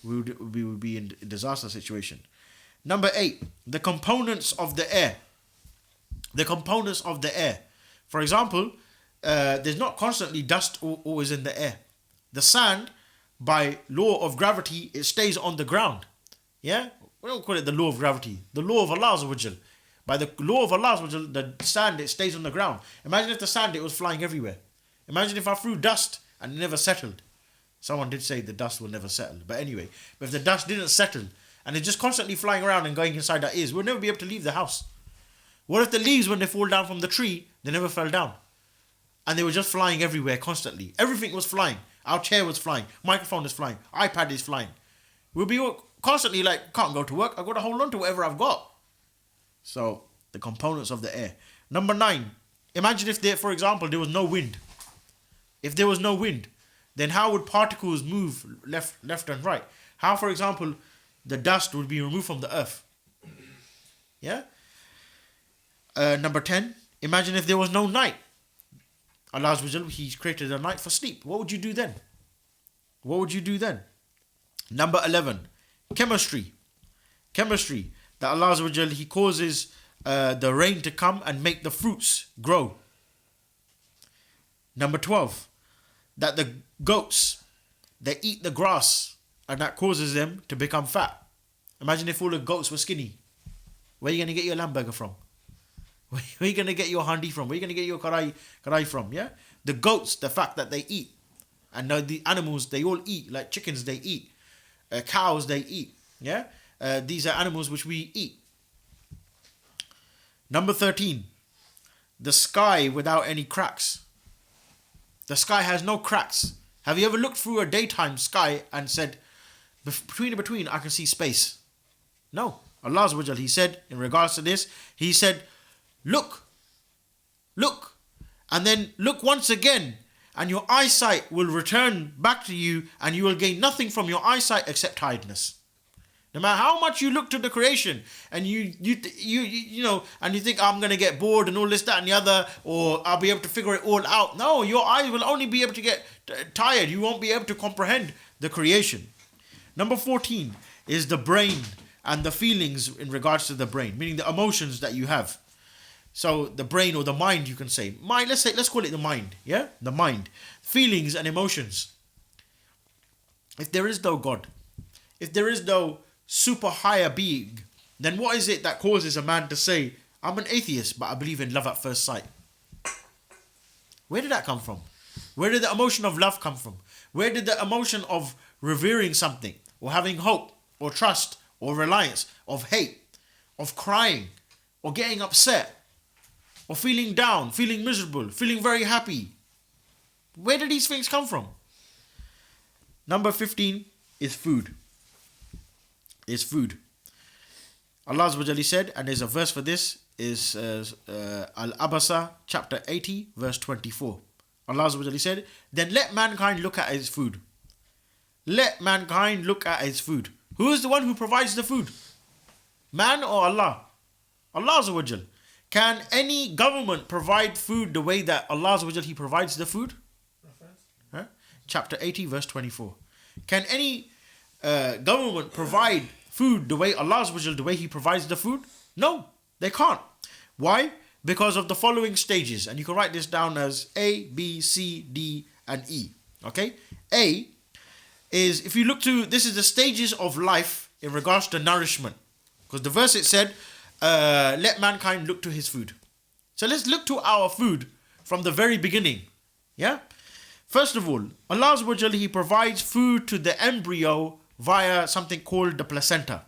A: We would be in a disaster situation. Number 8, the components of the air. The components of the air. For example, there's not constantly dust always in the air. The sand, by law of gravity, it stays on the ground. Yeah? We don't call it the law of gravity. The law of Allah Azza wa Jal. By the law of Allah Azza wa Jal, the sand, it stays on the ground. Imagine if the sand, it was flying everywhere. Imagine if I threw dust and it never settled. Someone did say the dust will never settle. But anyway, if the dust didn't settle and it's just constantly flying around and going inside our ears, we'll never be able to leave the house. What if the leaves, when they fall down from the tree, they never fell down? And they were just flying everywhere constantly. Everything was flying. Our chair was flying. Microphone is flying. iPad is flying. We'll be constantly like, can't go to work. I've got to hold on to whatever I've got. So, the components of the air. Number 9. Imagine if there, for example, there was no wind. If there was no wind, then how would particles move left and right? How, for example, the dust would be removed from the earth? Yeah? Number 10. Imagine if there was no night. Allah Azza wa Jal, He's created a night for sleep. What would you do then? What would you do then? Number 11. Chemistry. Chemistry. That Allah Azza wa Jal, He causes the rain to come and make the fruits grow. Number 12. That the goats, they eat the grass and that causes them to become fat. Imagine if all the goats were skinny. Where are you going to get your lamb burger from? Where are you going to get your handi from? Where are you going to get your karai from? Yeah, the goats, the fact that they eat, and the animals, they all eat. Like chickens, they eat. Cows, they eat. Yeah, these are animals which we eat. Number 13, the sky without any cracks. The sky has no cracks. Have you ever looked through a daytime sky and said, Between, I can see space. No. Allah Azza wa Jal, He said, in regards to this, He said, look, and then look once again, and your eyesight will return back to you, and you will gain nothing from your eyesight except tiredness. No matter how much you look to the creation, and you know, and you think, I'm going to get bored and all this, that and the other, or I'll be able to figure it all out. No, your eyes will only be able to get tired. You won't be able to comprehend the creation. Number 14 is the brain and the feelings in regards to the brain, meaning the emotions that you have. So the brain, or the mind, you can say. Mind, let's call it the mind, yeah? The mind. Feelings and emotions. If there is no God, if there is no super higher being, then what is it that causes a man to say, I'm an atheist, but I believe in love at first sight? Where did that come from? Where did the emotion of love come from? Where did the emotion of revering something, or having hope, or trust, or reliance, of hate, of crying, or getting upset, or feeling down, feeling miserable, feeling very happy? Where did these things come from? Number 15 is food. Is food. Allah Azza wa Jalla said, and there's a verse for this, is Al-Abasa chapter 80 verse 24. Allah Azza wa Jalla said, then let mankind look at his food. Let mankind look at his food. Who is the one who provides the food? Man or Allah? Allah Azza wa Jalla. Can any government provide food the way that Allah Azza wa Jalla, He provides the food? Huh? Chapter 80 verse 24. Can any government provide food the way Allah Azza wa Jalla, the way He provides the food? No, they can't. Why? Because of the following stages. And you can write this down as A, B, C, D, and E. Okay? A is, if you look to, this is the stages of life in regards to nourishment. Because the verse it said, let mankind look to his food. So let's look to our food from the very beginning. Yeah? First of all, Allah Azza wa Jalla, He provides food to the embryo via something called the placenta.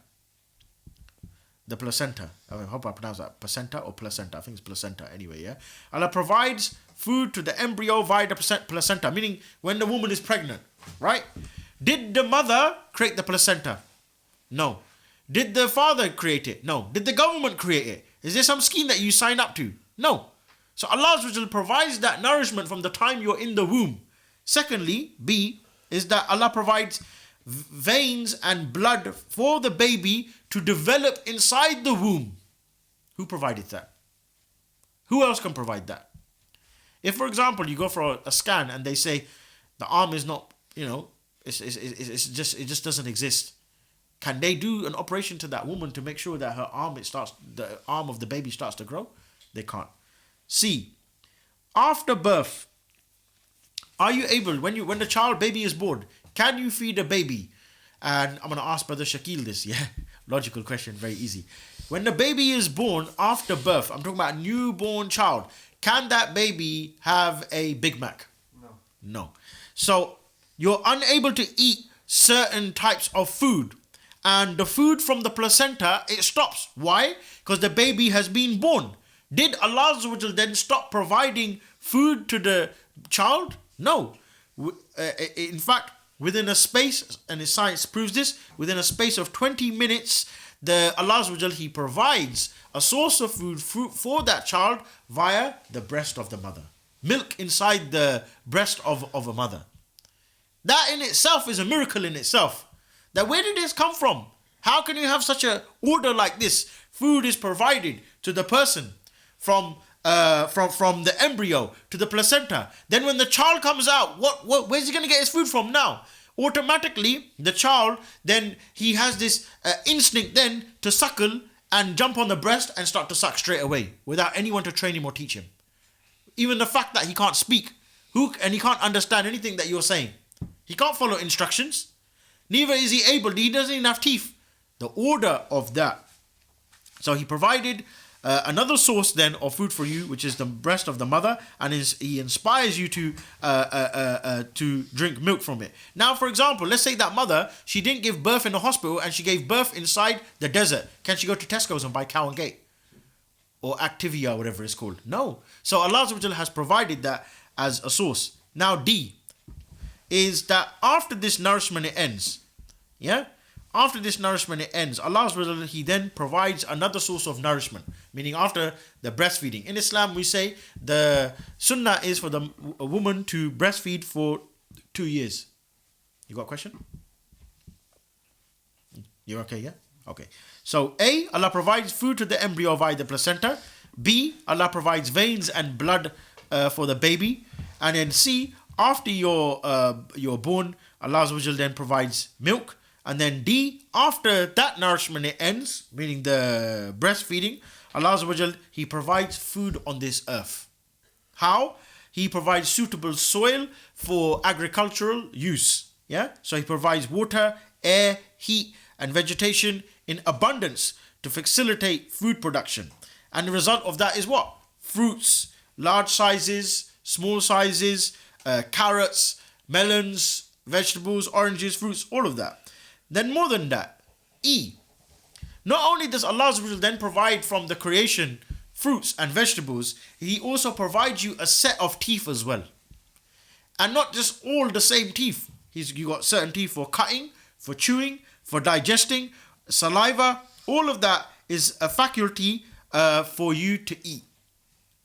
A: The placenta. I hope I pronounce that. Placenta or placenta. I think it's placenta anyway, yeah? Allah provides food to the embryo via the placenta, meaning when the woman is pregnant, right? Did the mother create the placenta? No. Did the father create it? No. Did the government create it? Is there some scheme that you sign up to? No. So Allah Azza wa Jalla provides that nourishment from the time you're in the womb. Secondly, B, is that Allah provides veins and blood for the baby to develop inside the womb. Who provided that? Who else can provide that? If, for example, you go for a scan and they say the arm is not, it just doesn't exist. Can they do an operation to that woman to make sure that the arm of the baby starts to grow? They can't. C, after birth, are you able, when the baby is born, can you feed a baby? And I'm going to ask Brother Shakil this, yeah? Logical question, very easy. When the baby is born after birth, I'm talking about a newborn child, can that baby have a Big Mac? No. So you're unable to eat certain types of food. And the food from the placenta, it stops. Why? Because the baby has been born. Did Allah Azza wa Jalla then stop providing food to the child? No. In fact, within a space, and the science proves this, within a space of 20 minutes, Allah Azza wa Jalla, He provides a source of food for that child via the breast of the mother. Milk inside the breast of a mother. That in itself is a miracle in itself. That where did this come from? How can you have such an order like this? Food is provided to the person from the embryo to the placenta. Then when the child comes out, where's he going to get his food from now? Automatically, the child, then he has this instinct then to suckle and jump on the breast and start to suck straight away without anyone to train him or teach him. Even the fact that he can't speak and he can't understand anything that you're saying. He can't follow instructions. Neither is he able. He doesn't even have teeth. The order of that. So He provided another source then of food for you, which is the breast of the mother, and He inspires you to drink milk from it. Now, for example, let's say that mother, she didn't give birth in the hospital and she gave birth inside the desert. Can she go to Tesco's and buy Cow and Gate? Or Activia, or whatever it's called? No. So Allah has provided that as a source. Now D is that after this nourishment it ends, Yeah? After this nourishment it ends, Allah subhanahu wa ta'ala, He then provides another source of nourishment. Meaning after the breastfeeding. In Islam we say the sunnah is for a woman to breastfeed for 2 years. You got a question? You're okay, yeah? Okay. So A, Allah provides food to the embryo via the placenta. B, Allah provides veins and blood for the baby. And then C, after you're born, Allah then provides milk. And then D, after that nourishment it ends, meaning the breastfeeding, Allah He provides food on this earth. How? He provides suitable soil for agricultural use. Yeah? So He provides water, air, heat, and vegetation in abundance to facilitate food production. And the result of that is what? Fruits, large sizes, small sizes, carrots, melons, vegetables, oranges, fruits, all of that. Then more than that, E. Not only does Allah then provide from the creation fruits and vegetables, He also provides you a set of teeth as well. And not just all the same teeth. You got certain teeth for cutting, for chewing, for digesting, saliva. All of that is a faculty for you to eat.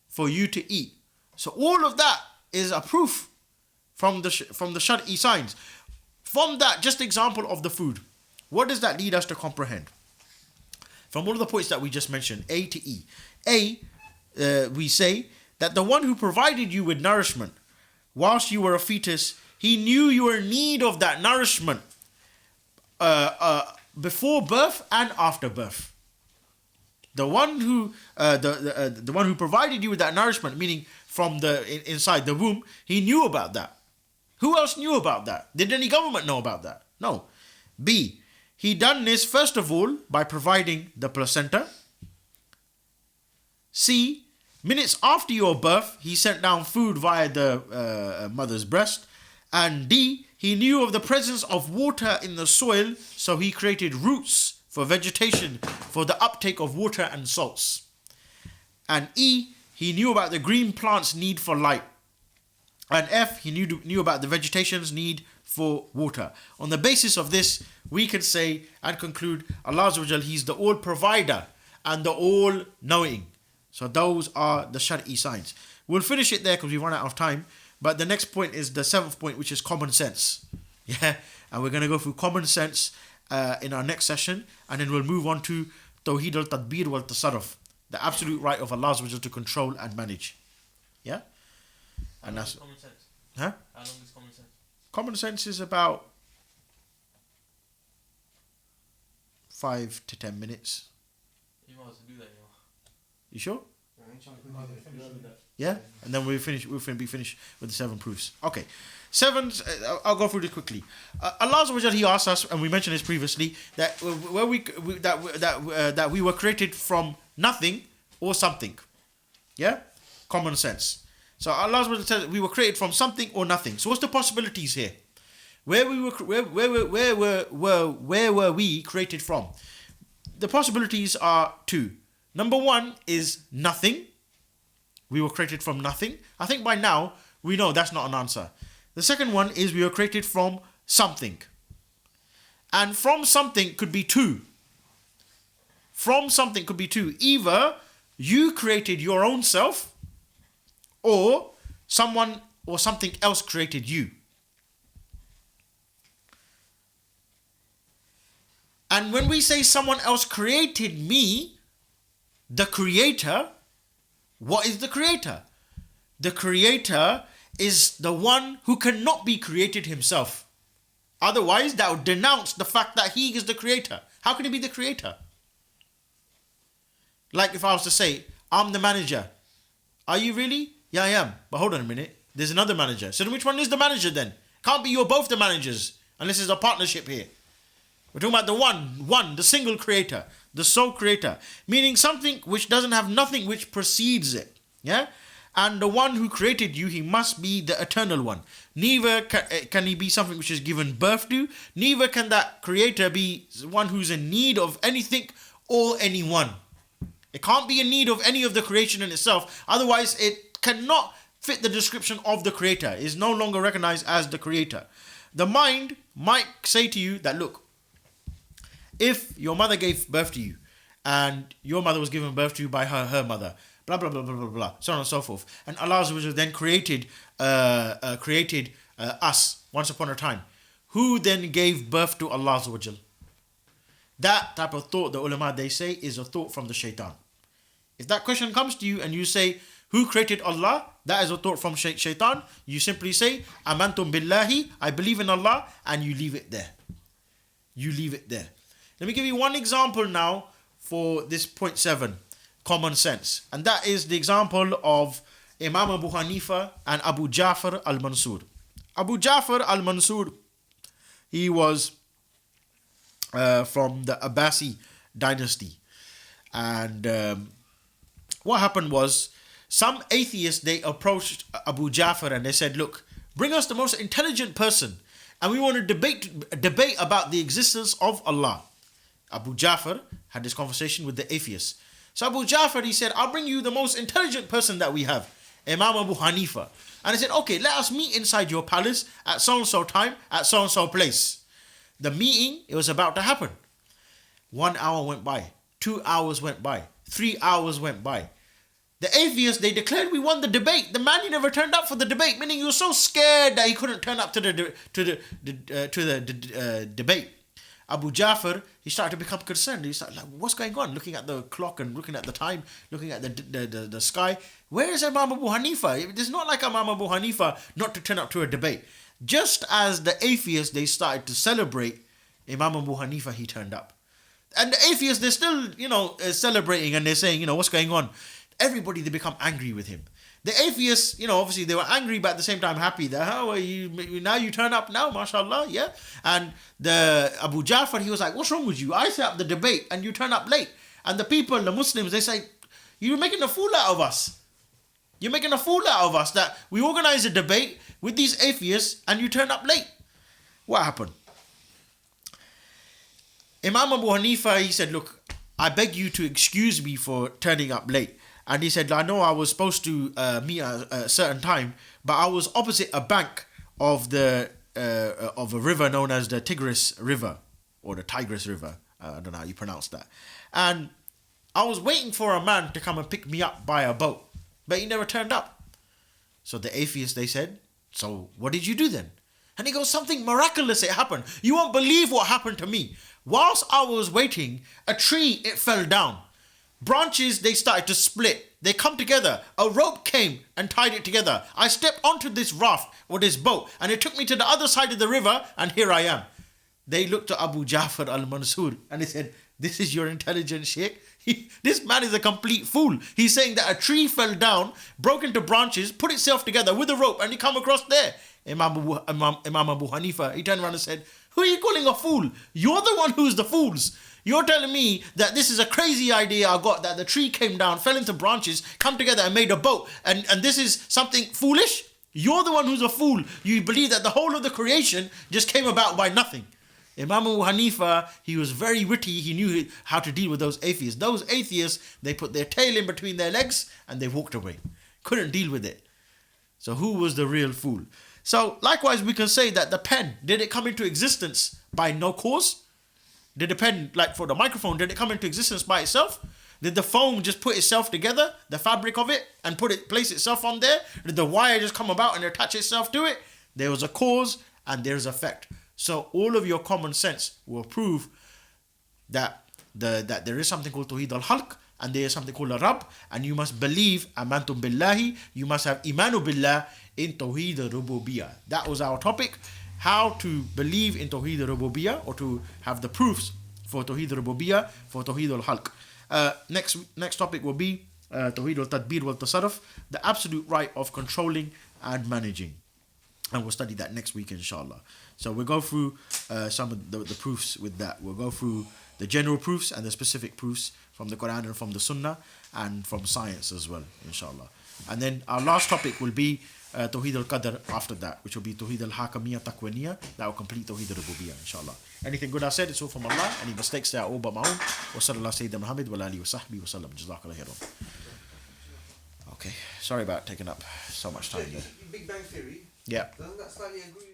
A: For you to eat. So all of that is a proof from the Shar'i signs. From that, just example of the food. What does that lead us to comprehend? From all of the points that we just mentioned, A to E. A, we say that the one who provided you with nourishment whilst you were a fetus, He knew your need of that nourishment before birth and after birth. The one who the one who provided you with that nourishment, meaning from inside the womb, He knew about that. Who else knew about that? Did any government know about that? No. B, He done this first of all by providing the placenta. C, minutes after your birth, He sent down food via the mother's breast. And D, He knew of the presence of water in the soil, so He created roots for vegetation, for the uptake of water and salts. And E, He knew about the green plant's need for light. And F, He knew about the vegetation's need for water. On the basis of this, we can say and conclude Allah Azza wa Jal, He's the all provider and the all knowing. So those are the Shar'i signs. We'll finish it there because we run out of time. But the next point is the 7th point, which is common sense. Yeah, and we're going to go through common sense in our next session, and then we'll move on to Tawheed Al-Tadbir Wal-Tasarruf, the absolute right of Allah Azza wa Jal to control and manage. Yeah? And that's
B: common sense.
A: Huh?
B: How long is common sense?
A: Common sense is about 5 to 10 minutes.
B: You might as well do that, you know.
A: You sure?
B: That.
A: Yeah? And then we'll be finished with the 7 proofs. Okay. 7, I'll go through this quickly. Allah Azza wa Jal, He asked us, and we mentioned this previously, that that we were created from nothing or something. Yeah? Common sense. So Allah Azza wa Jal says we were created from something or nothing. So what's the possibilities here? Where were we created from? The possibilities are 2. Number 1 is nothing. We were created from nothing. I think by now we know that's not an answer. The second one is we were created from something. And from something could be 2. From something could be 2. Either you created your own self, or someone or something else created you. And when we say someone else created me, the creator, what is the creator? The creator is the one who cannot be created himself. Otherwise, that would denounce the fact that He is the creator. How can He be the creator? Like if I was to say, I'm the manager. Are you really? Yeah, I am. But hold on a minute. There's another manager. So which one is the manager then? Can't be you're both the managers. Unless there's a partnership here. We're talking about the one, the single creator, the sole creator. Meaning something which doesn't have nothing which precedes it. Yeah? And the one who created you, He must be the eternal one. Neither can He be something which is given birth to. Neither can that creator be one who's in need of anything or anyone. It can't be in need of any of the creation in itself. Otherwise, it cannot fit the description of the creator. It is no longer recognized as the creator. The mind might say to you that, look, if your mother gave birth to you and your mother was given birth to you by her mother, blah blah blah blah blah blah, so on and so forth, and Allah then created us once upon a time, who then gave birth to Allah? That type of thought, the ulama, they say, is a thought from the shaitan. If that question comes to you and you say, who created Allah? That is a thought from shaitan. You simply say, amantum billahi, I believe in Allah, and you leave it there. You leave it there. Let me give you one example now for this point 7, common sense. And that is the example of Imam Abu Hanifa and Abu Ja'far al-Mansur. Abu Ja'far al-Mansur, he was from the Abbasi dynasty. And what happened was, some atheists, they approached Abu Ja'far and they said, look, bring us the most intelligent person and we want to debate about the existence of Allah. Abu Ja'far had this conversation with the atheists. So Abu Ja'far, he said, I'll bring you the most intelligent person that we have, Imam Abu Hanifa. And he said, okay, let us meet inside your palace at so-and-so time, at so-and-so place. The meeting, it was about to happen. 1 hour went by, 2 hours went by, 3 hours went by. The atheists, they declared we won the debate. The man, he never turned up for the debate, meaning he was so scared that he couldn't turn up to the debate. Abu Ja'far, he started to become concerned. He started like, what's going on? Looking at the clock and looking at the time, looking at the sky. Where is Imam Abu Hanifa? It's not like Imam Abu Hanifa not to turn up to a debate. Just as the atheists, they started to celebrate, Imam Abu Hanifa, he turned up. And the atheists, they're still, celebrating and they're saying, what's going on? Everybody, they become angry with him. The atheists, obviously they were angry, but at the same time happy that, how are you, now you turn up now, mashallah, yeah? And the Abu Ja'far, he was like, what's wrong with you? I set up the debate and you turn up late. And the people, the Muslims, they say, you're making a fool out of us. You're making a fool out of us that we organize a debate with these atheists and you turn up late. What happened? Imam Abu Hanifa, he said, look, I beg you to excuse me for turning up late. And he said, I know I was supposed to meet at a certain time, but I was opposite a bank of a river known as the Tigris River, or the Tigris River. I don't know how you pronounce that. And I was waiting for a man to come and pick me up by a boat, but he never turned up. So the atheists, they said, so what did you do then? And he goes, something miraculous, it happened. You won't believe what happened to me. Whilst I was waiting, a tree, it fell down. Branches, they started to split. They come together. A rope came and tied it together. I stepped onto this raft or this boat and it took me to the other side of the river and here I am. They looked at Abu Ja'far al-Mansur and they said, this is your intelligent sheikh? This man is a complete fool. He's saying that a tree fell down, broke into branches, put itself together with a rope and he come across there. Imam Abu Hanifa, he turned around and said, who are you calling a fool? You're the one who's the fools. You're telling me that this is a crazy idea I got, that the tree came down, fell into branches, come together and made a boat, and this is something foolish? You're the one who's a fool. You believe that the whole of the creation just came about by nothing. Imam Abu Hanifa, he was very witty. He knew how to deal with those atheists. Those atheists, they put their tail in between their legs and they walked away. Couldn't deal with it. So who was the real fool? So likewise, we can say that the pen, did it come into existence by no cause? Did the pen, like for the microphone, did it come into existence by itself? Did the foam just put itself together, the fabric of it, and place itself on there? Did the wire just come about and attach itself to it? There was a cause and there's effect. So all of your common sense will prove that there is something called Tawheed Al-Halq and there is something called a Rabb, and you must believe amantum billahi, you must have imanu billah in Tawheed Ar-Ruboobiyah. That was our topic. How to believe in Tawheed Ar-Ruboobiyah, or to have the proofs for Tawheed Ar-Ruboobiyah, for Tawheed Al-Halq. Next topic will be Tawheed Al-Tadbir wal-Tasarruf, the absolute right of controlling and managing. And we'll study that next week, inshallah. So we'll go through some of the proofs with that. We'll go through the general proofs and the specific proofs from the Quran and from the Sunnah and from science as well, inshallah. And then our last topic will be Tawheed al-Qadr after that, which will be Tawheed al-Hakamiyya Taqwaniyya. That will complete Tawheed Ar-Ruboobiyah, inshallah. Anything good I said, it's all from Allah. Any mistakes, they are all by my own. Wa sallallahu Sayyidina Muhammad wa alihi wa sahbihi wa sallam. Jazakallah khairan. Okay, sorry about taking up so much time there.
C: Big Bang Theory.
A: Yeah.
C: Doesn't that slightly agree